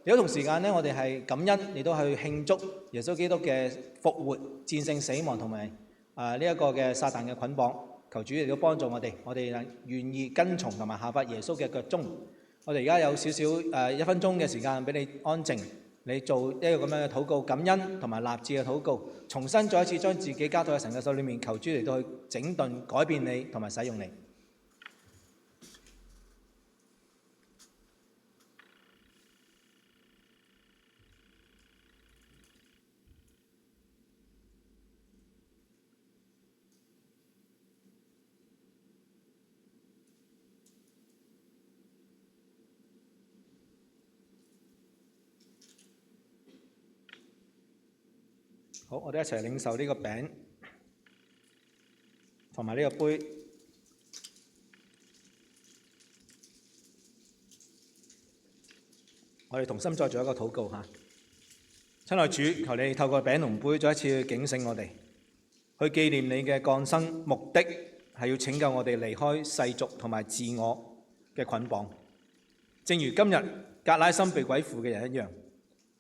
[SPEAKER 3] 如果同時間咧，我哋係感恩，亦都去慶祝耶穌基督嘅復活、戰勝死亡同埋呢一個嘅撒旦嘅捆綁。求主亦都幫助我哋，我哋願意跟從同埋效法耶穌嘅腳蹤。我哋而家有少少1分鐘嘅時間俾你安靜，你做一個咁樣嘅禱告、感恩同埋立志嘅禱告，重新再一次將自己交到喺神嘅手裏面，求主嚟到去整頓、改變你同埋使用你。好，我哋一齊領受呢個餅同埋呢個杯。我哋同心再做一個禱告嚇。親愛主，求你透過餅同杯再一次去警醒我哋，去紀念你嘅降生，目的係要拯救我哋離開世俗同埋自我嘅捆綁。正如今日格拉森被鬼附嘅人一樣，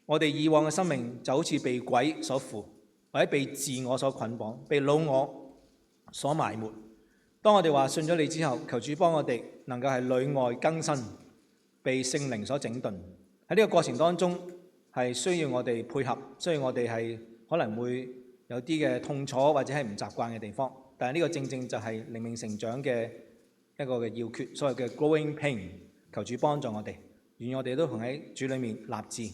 [SPEAKER 3] 我哋以往嘅生命就好似被鬼所附，或者被自我所捆綁，被老我所埋沒。當我哋話信咗你之後，求主幫我哋能夠係裏外更新，被聖靈所整頓。喺呢個過程當中係需要我哋配合，需要我哋係可能會有啲嘅痛楚或者係唔習慣嘅地方，但係呢個正正就係靈命成長嘅一個嘅要訣，所謂嘅 growing pain。求主幫助我哋，願我哋都同喺主裏面立志，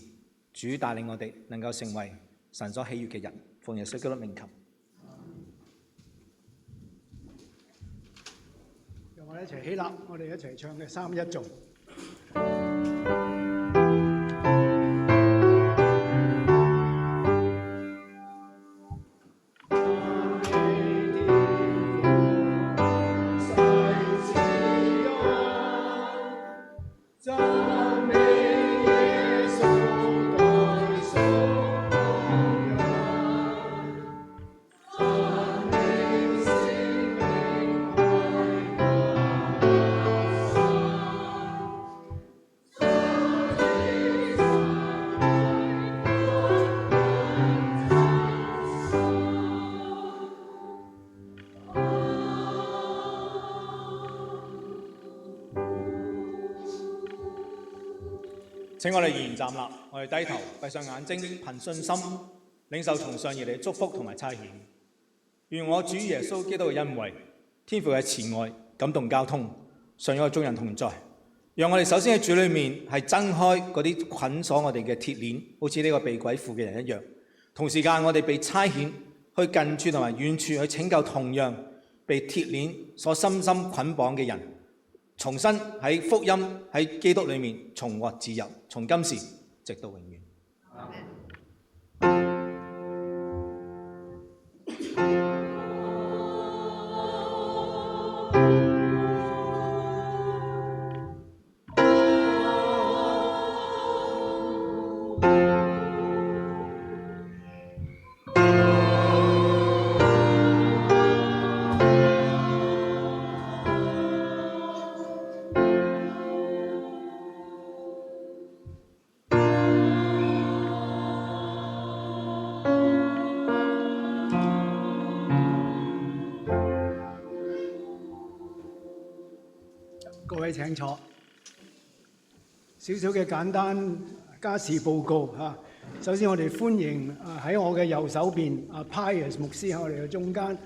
[SPEAKER 3] 主帶領我哋能夠成為神所喜悅嘅人。奉耶穌基督名求。
[SPEAKER 1] 讓我哋一齊起立，我哋一齊唱嘅三一頌。請我哋依然站立，我哋低頭，閉上眼睛，憑信心領受從上而嚟祝福同埋差遣。願我主耶穌基督嘅恩惠、天父嘅慈愛感動交通，常與我眾人同在。讓我哋首先喺主裏面係掙開嗰啲捆鎖我哋嘅鐵鏈，好似呢個被鬼附嘅人一樣。同時間我哋被差遣去近處同埋遠處去拯救同樣被鐵鏈所深深捆綁嘅人。重新喺福音喺基督裏面重獲自由，從今時直到永遠。各位請坐。少少嘅簡單家事報告嚇。首先我哋歡迎喺我嘅右手邊Pius 牧師喺我哋嘅中間，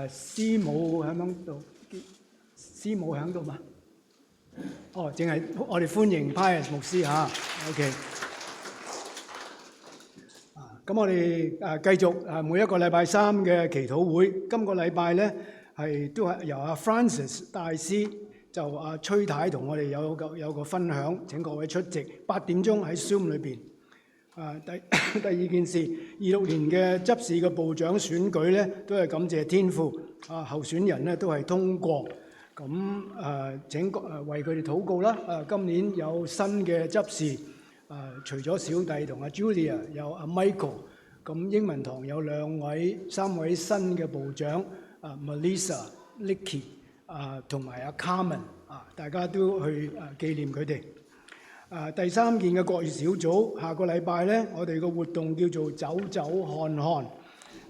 [SPEAKER 1] 師母喺唔喺度？師母喺度嘛？哦，淨係我哋歡迎 Pius 牧師嚇。OK。咁我哋繼續每一個禮拜三嘅祈禱會。今個禮拜咧都係由阿 Francis 大師就崔太同我哋有個分享，請各位出席。8點鐘喺 Zoom 裏邊。第二件事，26年嘅執事嘅部長選舉咧，都係感謝天父候選人咧都係通過。咁請為佢哋禱告啦。今年有新嘅執事。除咗小弟同阿 Julia 有阿 Michael， 咁英文堂有3位新嘅部長，Melissa、Licky 同埋阿 Carmen， 大家都去紀念佢哋。第三件嘅國語小組，下個禮拜咧，我哋個活動叫做走走看看。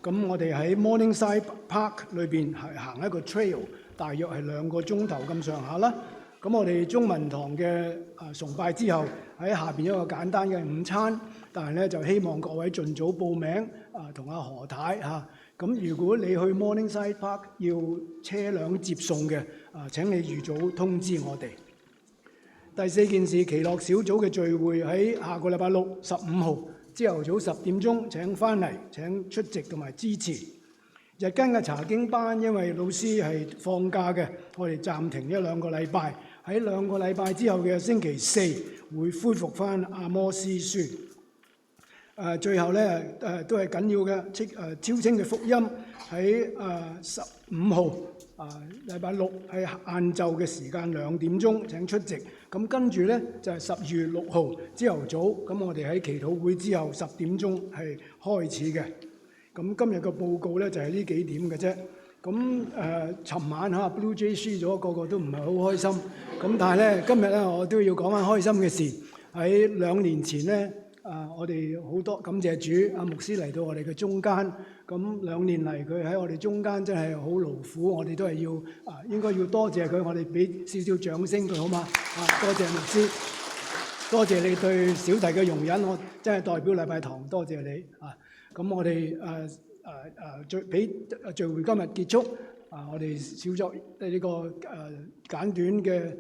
[SPEAKER 1] 咁我哋喺 Morningside Park 裏邊係行一個 trail， 大約係2個鐘頭咁上下啦。咁我哋中文堂嘅崇拜之後，喺下邊一個簡單嘅午餐，但係咧就希望各位盡早報名同阿何太嚇。咁如果你去 Morningside Park 要車輛接送嘅，請你預早通知我哋。第四件事，奇樂小組嘅聚會喺下個禮拜6 15號朝頭早10點鐘請翻嚟，請出席同埋支持。日間嘅查經班，因為老師係放假嘅，我哋暫停1-2個禮拜。喺2個禮拜之後嘅星期4會恢復翻阿摩司書。最後咧都係緊要嘅，超清嘅福音喺15號禮拜6係晏晝嘅時間2點鐘請出席。咁跟住咧就係12月6號朝頭早，咁我哋喺祈禱會之後10點鐘係開始嘅。咁今日嘅報告咧就係呢幾點嘅啫。咁尋晚Blue Jay 輸咗，個個都唔係好開心。咁但係咧今日咧我都要講翻開心嘅事。喺2年前咧，我哋好多感謝主，阿牧師嚟到我哋嘅中間。咁2年嚟佢喺我哋中間真係好勞苦，我哋都係要應該要多謝佢，我哋俾少少掌聲佢好嗎？多謝牧師，多謝你對小弟嘅容忍，我真係代表禮拜堂多謝你咁我哋聚會今日結束，我哋小作呢個簡短嘅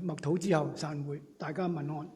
[SPEAKER 1] 默禱之後散會，大家晚安。